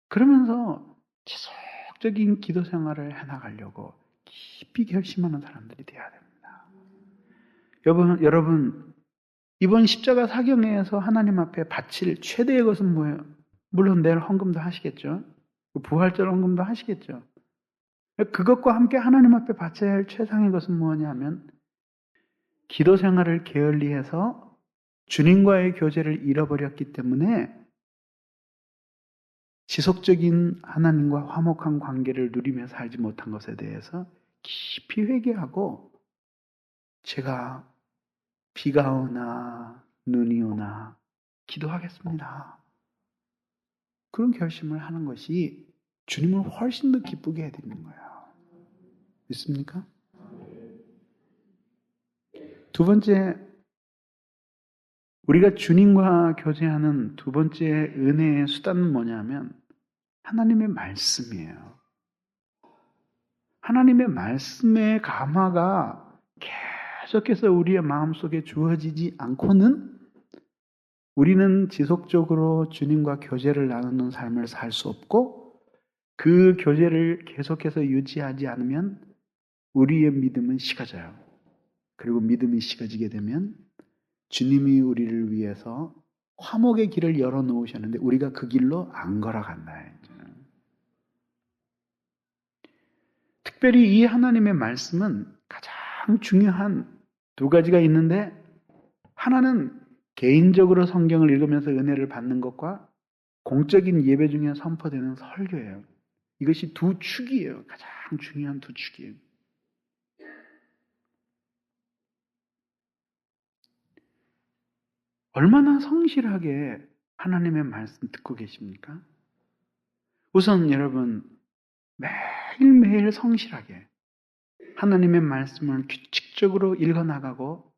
그러면서 지속적인 기도 생활을 해나가려고 깊이 결심하는 사람들이 되어야 됩니다. 여러분, 이번 십자가 사경회에서 하나님 앞에 바칠 최대의 것은 뭐예요? 물론 내일 헌금도 하시겠죠. 부활절 헌금도 하시겠죠. 그것과 함께 하나님 앞에 바쳐야 할 최상의 것은 뭐냐면 기도 생활을 게을리해서 주님과의 교제를 잃어버렸기 때문에 지속적인 하나님과 화목한 관계를 누리며 살지 못한 것에 대해서 깊이 회개하고 제가 비가 오나 눈이 오나 기도하겠습니다. 그런 결심을 하는 것이 주님을 훨씬 더 기쁘게 해드리는 거예요. 믿습니까? 두 번째, 우리가 주님과 교제하는 두 번째 은혜의 수단은 뭐냐면 하나님의 말씀이에요. 하나님의 말씀의 감화가 계속해서 우리의 마음속에 주어지지 않고는 우리는 지속적으로 주님과 교제를 나누는 삶을 살 수 없고 그 교제를 계속해서 유지하지 않으면 우리의 믿음은 식어져요. 그리고 믿음이 식어지게 되면 주님이 우리를 위해서 화목의 길을 열어놓으셨는데 우리가 그 길로 안 걸어간다. 특별히 이 하나님의 말씀은 가장 중요한 두 가지가 있는데 하나는 개인적으로 성경을 읽으면서 은혜를 받는 것과 공적인 예배 중에 선포되는 설교예요. 이것이 두 축이에요. 가장 중요한 두 축이에요. 얼마나 성실하게 하나님의 말씀 듣고 계십니까? 우선 여러분 매일매일 성실하게 하나님의 말씀을 규칙적으로 읽어나가고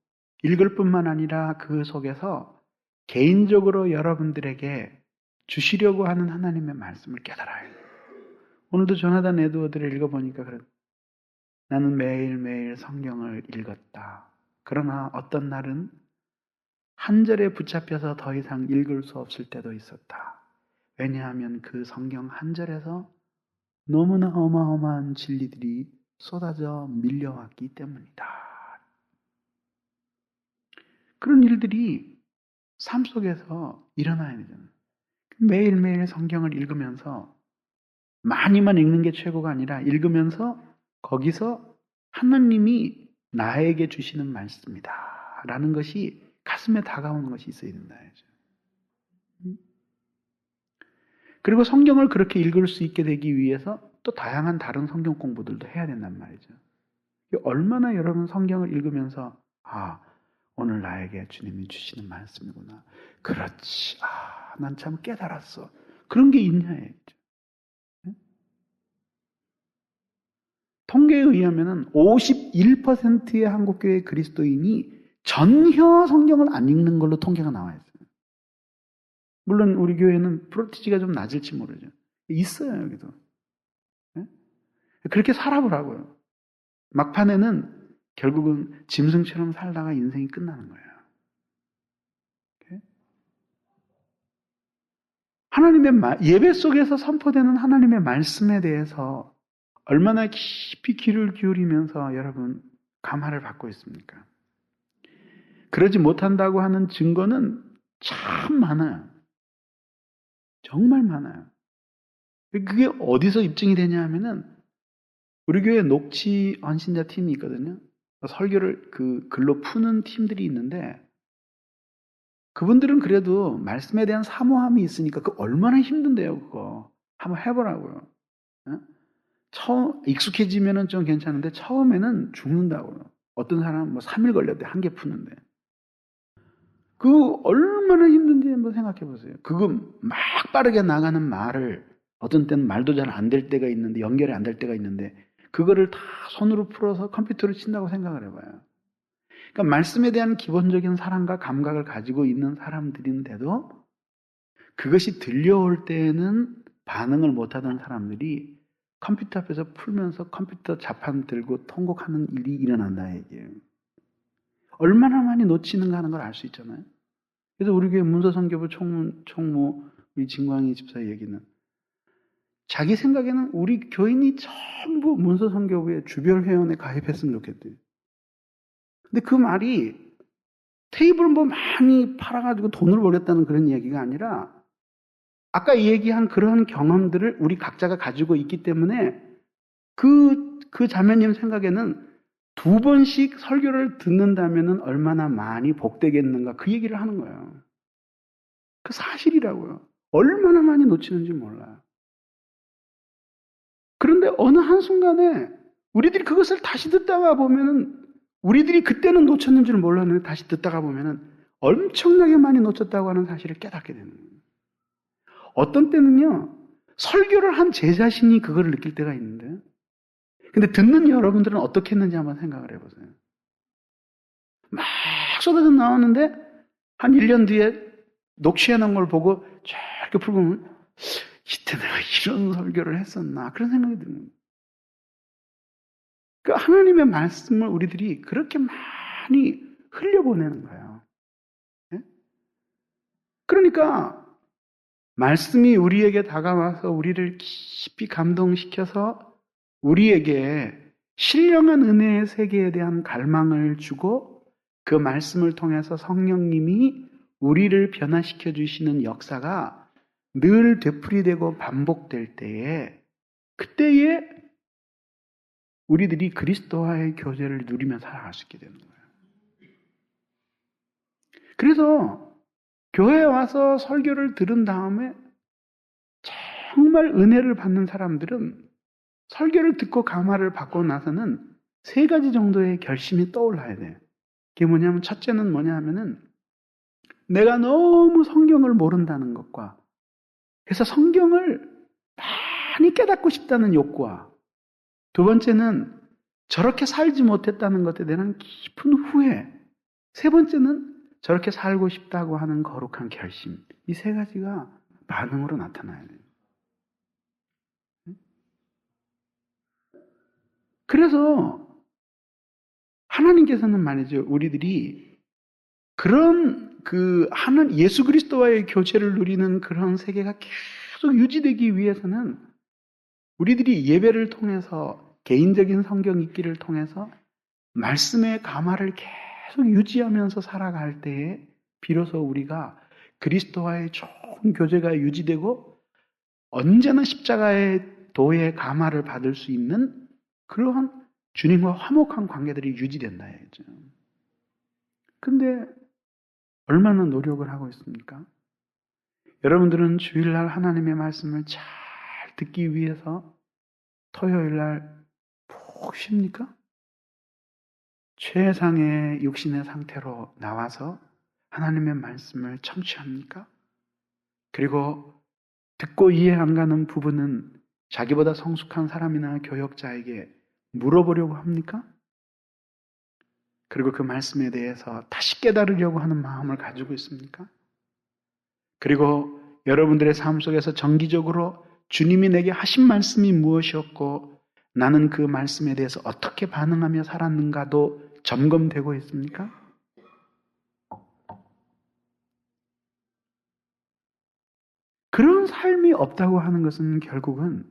읽을 뿐만 아니라 그 속에서 개인적으로 여러분들에게 주시려고 하는 하나님의 말씀을 깨달아야 해요. 오늘도 조나단 에드워드를 읽어보니까 나는 매일매일 성경을 읽었다. 그러나 어떤 날은 한 절에 붙잡혀서 더 이상 읽을 수 없을 때도 있었다. 왜냐하면 그 성경 한 절에서 너무나 어마어마한 진리들이 쏟아져 밀려왔기 때문이다. 그런 일들이 삶 속에서 일어나야 되잖아요. 매일매일 성경을 읽으면서 많이만 읽는 게 최고가 아니라 읽으면서 거기서 하나님이 나에게 주시는 말씀이다 라는 것이 가슴에 다가오는 것이 있어야 된다. 그리고 성경을 그렇게 읽을 수 있게 되기 위해서 또 다양한 다른 성경 공부들도 해야 된단 말이죠. 얼마나 여러분 성경을 읽으면서 오늘 나에게 주님이 주시는 말씀이구나. 그렇지. 난 참 깨달았어. 그런 게 있냐. 통계에 의하면 51%의 한국교회 그리스도인이 전혀 성경을 안 읽는 걸로 통계가 나와 있어요. 물론 우리 교회는 프로티지가 좀 낮을지 모르죠. 있어요, 여기도. 그렇게 살아보라고요. 막판에는 결국은 짐승처럼 살다가 인생이 끝나는 거예요. 하나님의 예배 속에서 선포되는 하나님의 말씀에 대해서 얼마나 깊이 귀를 기울이면서 여러분 감화를 받고 있습니까? 그러지 못한다고 하는 증거는 참 많아요. 정말 많아요. 그게 어디서 입증이 되냐 하면은 우리 교회 녹취 언신자 팀이 있거든요. 설교를 글로 푸는 팀들이 있는데 그분들은 그래도 말씀에 대한 사모함이 있으니까 얼마나 힘든데요, 그거. 한번 해보라고요. 처음 익숙해지면은 좀 괜찮은데 처음에는 죽는다고요. 어떤 사람은 3일 걸렸대, 한 개 푸는데. 얼마나 힘든지 한번 생각해 보세요. 그거 막 빠르게 나가는 말을 어떤 때는 말도 잘 안 될 때가 있는데 연결이 안 될 때가 있는데 그거를 다 손으로 풀어서 컴퓨터로 친다고 생각을 해봐요. 그러니까 말씀에 대한 기본적인 사랑과 감각을 가지고 있는 사람들인데도 그것이 들려올 때에는 반응을 못하던 사람들이 컴퓨터 앞에서 풀면서 컴퓨터 자판 들고 통곡하는 일이 일어난다 얘기예요. 얼마나 많이 놓치는가 하는 걸 알 수 있잖아요. 그래서 우리 교회 문서선교부 총무 우리 진광희 집사 얘기는 자기 생각에는 우리 교인이 전부 문서선교부의 주별회원에 가입했으면 좋겠대요. 근데 그 말이 테이블 많이 팔아가지고 돈을 벌겠다는 그런 얘기가 아니라 아까 얘기한 그런 경험들을 우리 각자가 가지고 있기 때문에 그 자매님 생각에는 2번씩 설교를 듣는다면 얼마나 많이 복되겠는가 그 얘기를 하는 거예요. 그 사실이라고요. 얼마나 많이 놓치는지 몰라요. 그런데 어느 한순간에 우리들이 그것을 다시 듣다가 보면은 우리들이 그때는 놓쳤는지를 몰랐는데 다시 듣다가 보면은 엄청나게 많이 놓쳤다고 하는 사실을 깨닫게 되는 거예요. 어떤 때는요, 설교를 한 제 자신이 그거를 느낄 때가 있는데, 근데 듣는 여러분들은 어떻게 했는지 한번 생각을 해보세요. 막 쏟아져 나오는데, 한 1년 뒤에 녹취해놓은 걸 보고 저렇게 풀고 보면, 이때 내가 이런 설교를 했었나, 그런 생각이 드는 거예요. 그 하나님의 말씀을 우리들이 그렇게 많이 흘려보내는 거예요. 네? 그러니까 말씀이 우리에게 다가와서 우리를 깊이 감동시켜서 우리에게 신령한 은혜의 세계에 대한 갈망을 주고 그 말씀을 통해서 성령님이 우리를 변화시켜 주시는 역사가 늘 되풀이되고 반복될 때에 그때에 우리들이 그리스도와의 교제를 누리며 살아갈 수 있게 되는 거예요. 그래서 교회에 와서 설교를 들은 다음에 정말 은혜를 받는 사람들은 설교를 듣고 감화를 받고 나서는 세 가지 정도의 결심이 떠올라야 돼요. 그게 뭐냐면, 첫째는 뭐냐 하면은 내가 너무 성경을 모른다는 것과, 그래서 성경을 많이 깨닫고 싶다는 욕구와, 두 번째는 저렇게 살지 못했다는 것에 대한 깊은 후회, 세 번째는 저렇게 살고 싶다고 하는 거룩한 결심. 이 세 가지가 반응으로 나타나야 돼요. 그래서 하나님께서는 말이죠, 우리들이 그런 예수 그리스도와의 교제를 누리는 그런 세계가 계속 유지되기 위해서는 우리들이 예배를 통해서, 개인적인 성경 읽기를 통해서 말씀의 감화를 계속 유지하면서 살아갈 때에 비로소 우리가 그리스도와의 좋은 교제가 유지되고 언제나 십자가의 도의 감화를 받을 수 있는 그러한 주님과 화목한 관계들이 유지된다 이거죠. 근데 얼마나 노력을 하고 있습니까? 여러분들은 주일날 하나님의 말씀을 잘 듣기 위해서 토요일날 푹 쉽니까? 최상의 육신의 상태로 나와서 하나님의 말씀을 청취합니까? 그리고 듣고 이해 안 가는 부분은 자기보다 성숙한 사람이나 교역자에게 물어보려고 합니까? 그리고 그 말씀에 대해서 다시 깨달으려고 하는 마음을 가지고 있습니까? 그리고 여러분들의 삶 속에서 정기적으로 주님이 내게 하신 말씀이 무엇이었고 나는 그 말씀에 대해서 어떻게 반응하며 살았는가도 점검되고 있습니까? 그런 삶이 없다고 하는 것은 결국은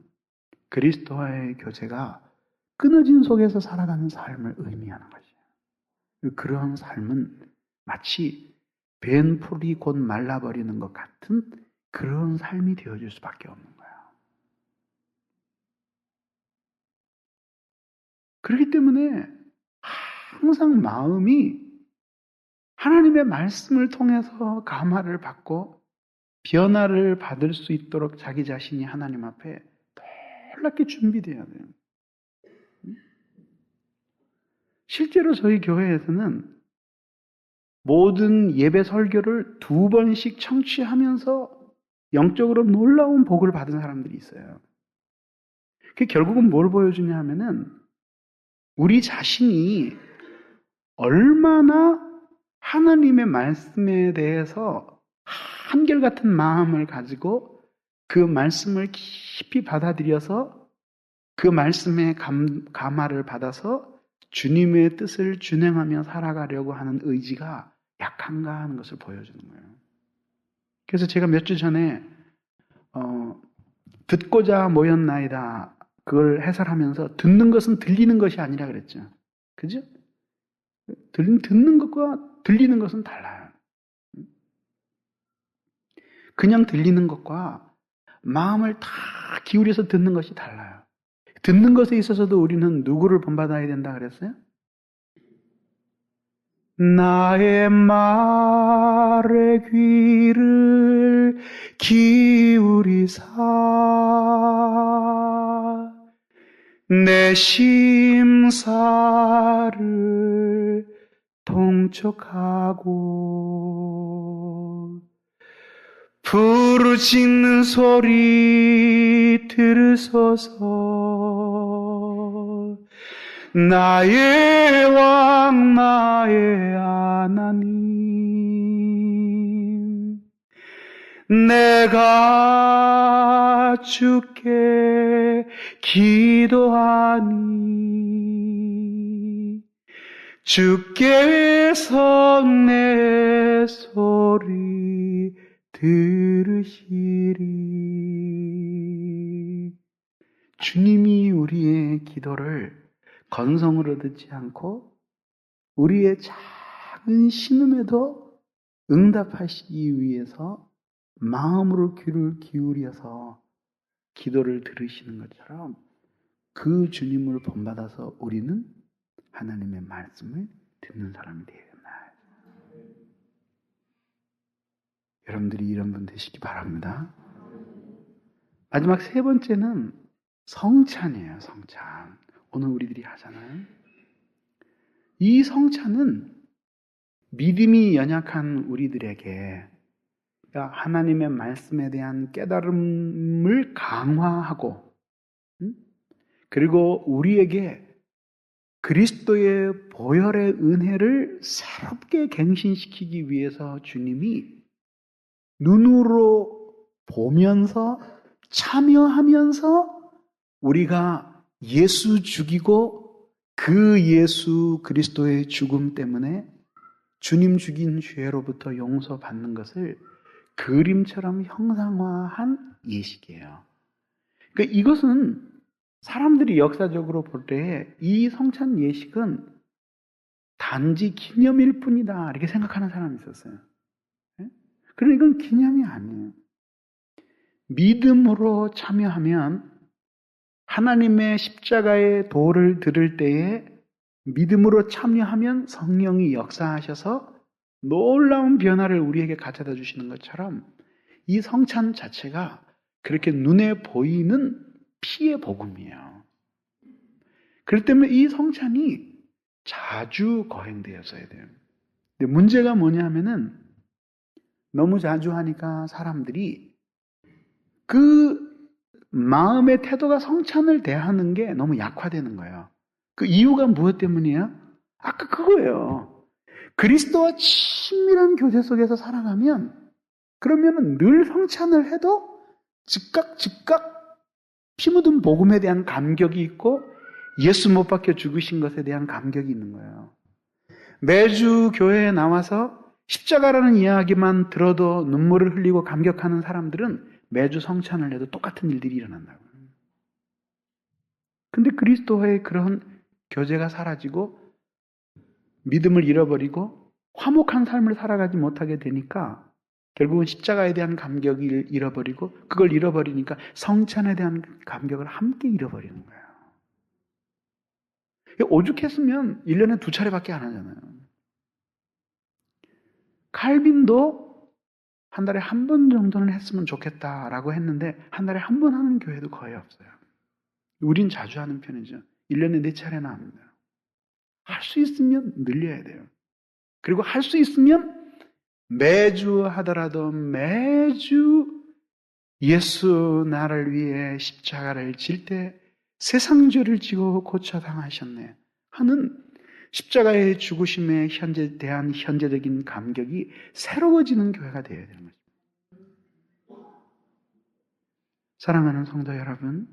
그리스도와의 교제가 끊어진 속에서 살아가는 삶을 의미하는 것이에요. 그런 삶은 마치 벤 풀이 곧 말라버리는 것 같은 그런 삶이 되어질 수밖에 없는 거예요. 그렇기 때문에 항상 마음이 하나님의 말씀을 통해서 감화를 받고 변화를 받을 수 있도록 자기 자신이 하나님 앞에 놀랍게 준비되어야 돼요. 실제로 저희 교회에서는 모든 예배 설교를 2번씩 청취하면서 영적으로 놀라운 복을 받은 사람들이 있어요. 그게 결국은 뭘 보여주냐 하면은 우리 자신이 얼마나 하나님의 말씀에 대해서 한결같은 마음을 가지고 그 말씀을 깊이 받아들여서 그 말씀의 감화를 받아서 주님의 뜻을 준행하며 살아가려고 하는 의지가 약한가 하는 것을 보여주는 거예요. 그래서 제가 몇 주 전에 듣고자 모였나이다 그걸 해설하면서 듣는 것은 들리는 것이 아니라 그랬죠. 그죠? 듣는 것과 들리는 것은 달라요. 그냥 들리는 것과 마음을 다 기울여서 듣는 것이 달라요. 듣는 것에 있어서도 우리는 누구를 본받아야 된다 그랬어요? 나의 말에 귀를 기울이사 내 심사를 통촉하고 부르짖는 소리 들으소서 나의 왕 나의 하나님 내가 주께 기도하니 주께서 내 소리 들으시리. 주님이 우리의 기도를 건성으로 듣지 않고 우리의 작은 신음에도 응답하시기 위해서 마음으로 귀를 기울여서 기도를 들으시는 것처럼 그 주님을 본받아서 우리는 하나님의 말씀을 듣는 사람이 되겠나. 여러분들이 이런 분 되시기 바랍니다. 마지막 세 번째는 성찬이에요. 성찬. 오늘 우리들이 하잖아요. 이 성찬은 믿음이 연약한 우리들에게 하나님의 말씀에 대한 깨달음을 강화하고, 그리고 우리에게 그리스도의 보혈의 은혜를 새롭게 갱신시키기 위해서 주님이 눈으로 보면서 참여하면서 우리가 예수 죽이고 그 예수 그리스도의 죽음 때문에 주님 죽인 죄로부터 용서받는 것을 그림처럼 형상화한 예식이에요. 그러니까 이것은 사람들이 역사적으로 볼 때 이 성찬 예식은 단지 기념일 뿐이다 이렇게 생각하는 사람이 있었어요. 그러나 이건 기념이 아니에요. 믿음으로 참여하면 하나님의 십자가의 도를 들을 때에 믿음으로 참여하면 성령이 역사하셔서 놀라운 변화를 우리에게 가져다 주시는 것처럼 이 성찬 자체가 그렇게 눈에 보이는 피의 복음이에요. 그렇기 때문에 이 성찬이 자주 거행되었어야 돼요. 근데 문제가 뭐냐면은 너무 자주 하니까 사람들이 그 마음의 태도가 성찬을 대하는 게 너무 약화되는 거예요. 그 이유가 무엇 때문이에요? 아까 그거예요. 그리스도와 친밀한 교제 속에서 살아가면 그러면 늘 성찬을 해도 즉각 피 묻은 복음에 대한 감격이 있고 예수 못 박혀 죽으신 것에 대한 감격이 있는 거예요. 매주 교회에 나와서 십자가라는 이야기만 들어도 눈물을 흘리고 감격하는 사람들은 매주 성찬을 해도 똑같은 일들이 일어난다고요. 근데 그리스도와의 그런 교제가 사라지고 믿음을 잃어버리고 화목한 삶을 살아가지 못하게 되니까 결국은 십자가에 대한 감격을 잃어버리고 그걸 잃어버리니까 성찬에 대한 감격을 함께 잃어버리는 거예요. 오죽했으면 1년에 2차례밖에 안 하잖아요. 칼빈도 한 달에 한 번 정도는 했으면 좋겠다라고 했는데 한 달에 한 번 하는 교회도 거의 없어요. 우린 자주 하는 편이죠. 1년에 4차례나 합니다. 할 수 있으면 늘려야 돼요. 그리고 할 수 있으면 매주 하더라도 매주 예수 나를 위해 십자가를 질 때 세상 죄를 지고 고쳐 당하셨네 하는 십자가의 죽으심에 대한 현재적인 감격이 새로워지는 교회가 되어야 되는 거죠. 사랑하는 성도 여러분,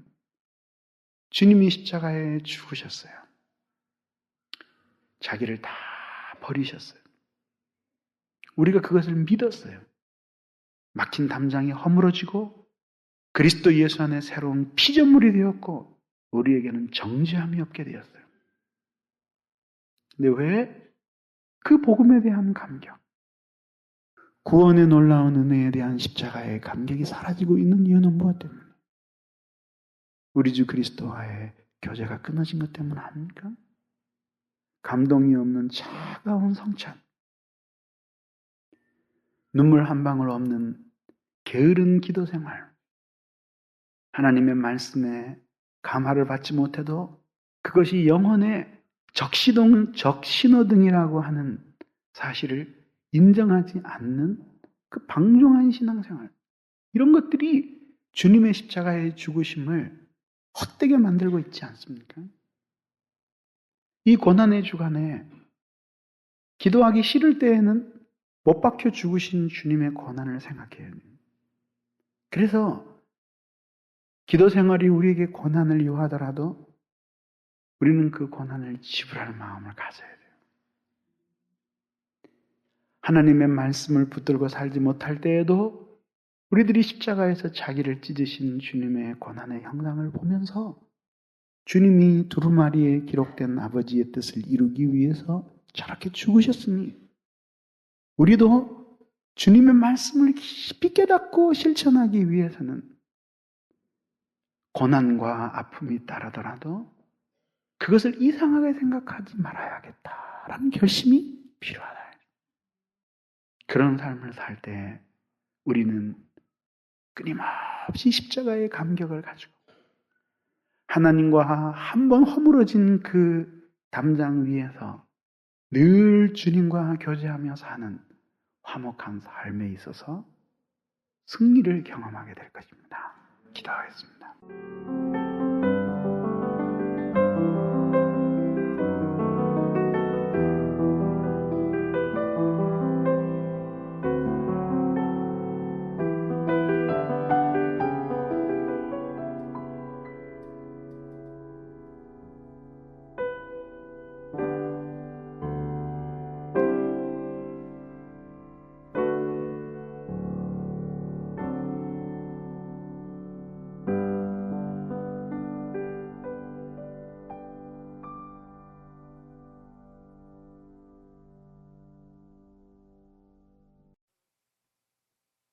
주님이 십자가에 죽으셨어요. 자기를 다 버리셨어요. 우리가 그것을 믿었어요. 막힌 담장이 허물어지고 그리스도 예수 안에 새로운 피조물이 되었고 우리에게는 정죄함이 없게 되었어요. 근데 왜? 그 복음에 대한 감격, 구원의 놀라운 은혜에 대한 십자가의 감격이 사라지고 있는 이유는 무엇 때문에? 우리 주 그리스도와의 교제가 끊어진 것 때문 아닙니까? 감동이 없는 차가운 성찬, 눈물 한 방울 없는 게으른 기도 생활, 하나님의 말씀에 감화를 받지 못해도 그것이 영혼의 적신호등이라고 하는 사실을 인정하지 않는 그 방종한 신앙생활, 이런 것들이 주님의 십자가의 죽으심을 헛되게 만들고 있지 않습니까? 이 고난의 주간에 기도하기 싫을 때에는 못 박혀 죽으신 주님의 고난을 생각해야 돼요. 그래서 기도 생활이 우리에게 고난을 요하더라도 우리는 그 고난을 지불할 마음을 가져야 돼요. 하나님의 말씀을 붙들고 살지 못할 때에도 우리들이 십자가에서 자기를 찢으신 주님의 고난의 형상을 보면서 주님이 두루마리에 기록된 아버지의 뜻을 이루기 위해서 저렇게 죽으셨으니 우리도 주님의 말씀을 깊이 깨닫고 실천하기 위해서는 고난과 아픔이 따르더라도 그것을 이상하게 생각하지 말아야겠다라는 결심이 필요하다. 그런 삶을 살 때 우리는 끊임없이 십자가의 감격을 가지고 하나님과 한번 허물어진 그 담장 위에서 늘 주님과 교제하며 사는 화목한 삶에 있어서 승리를 경험하게 될 것입니다. 기도하겠습니다.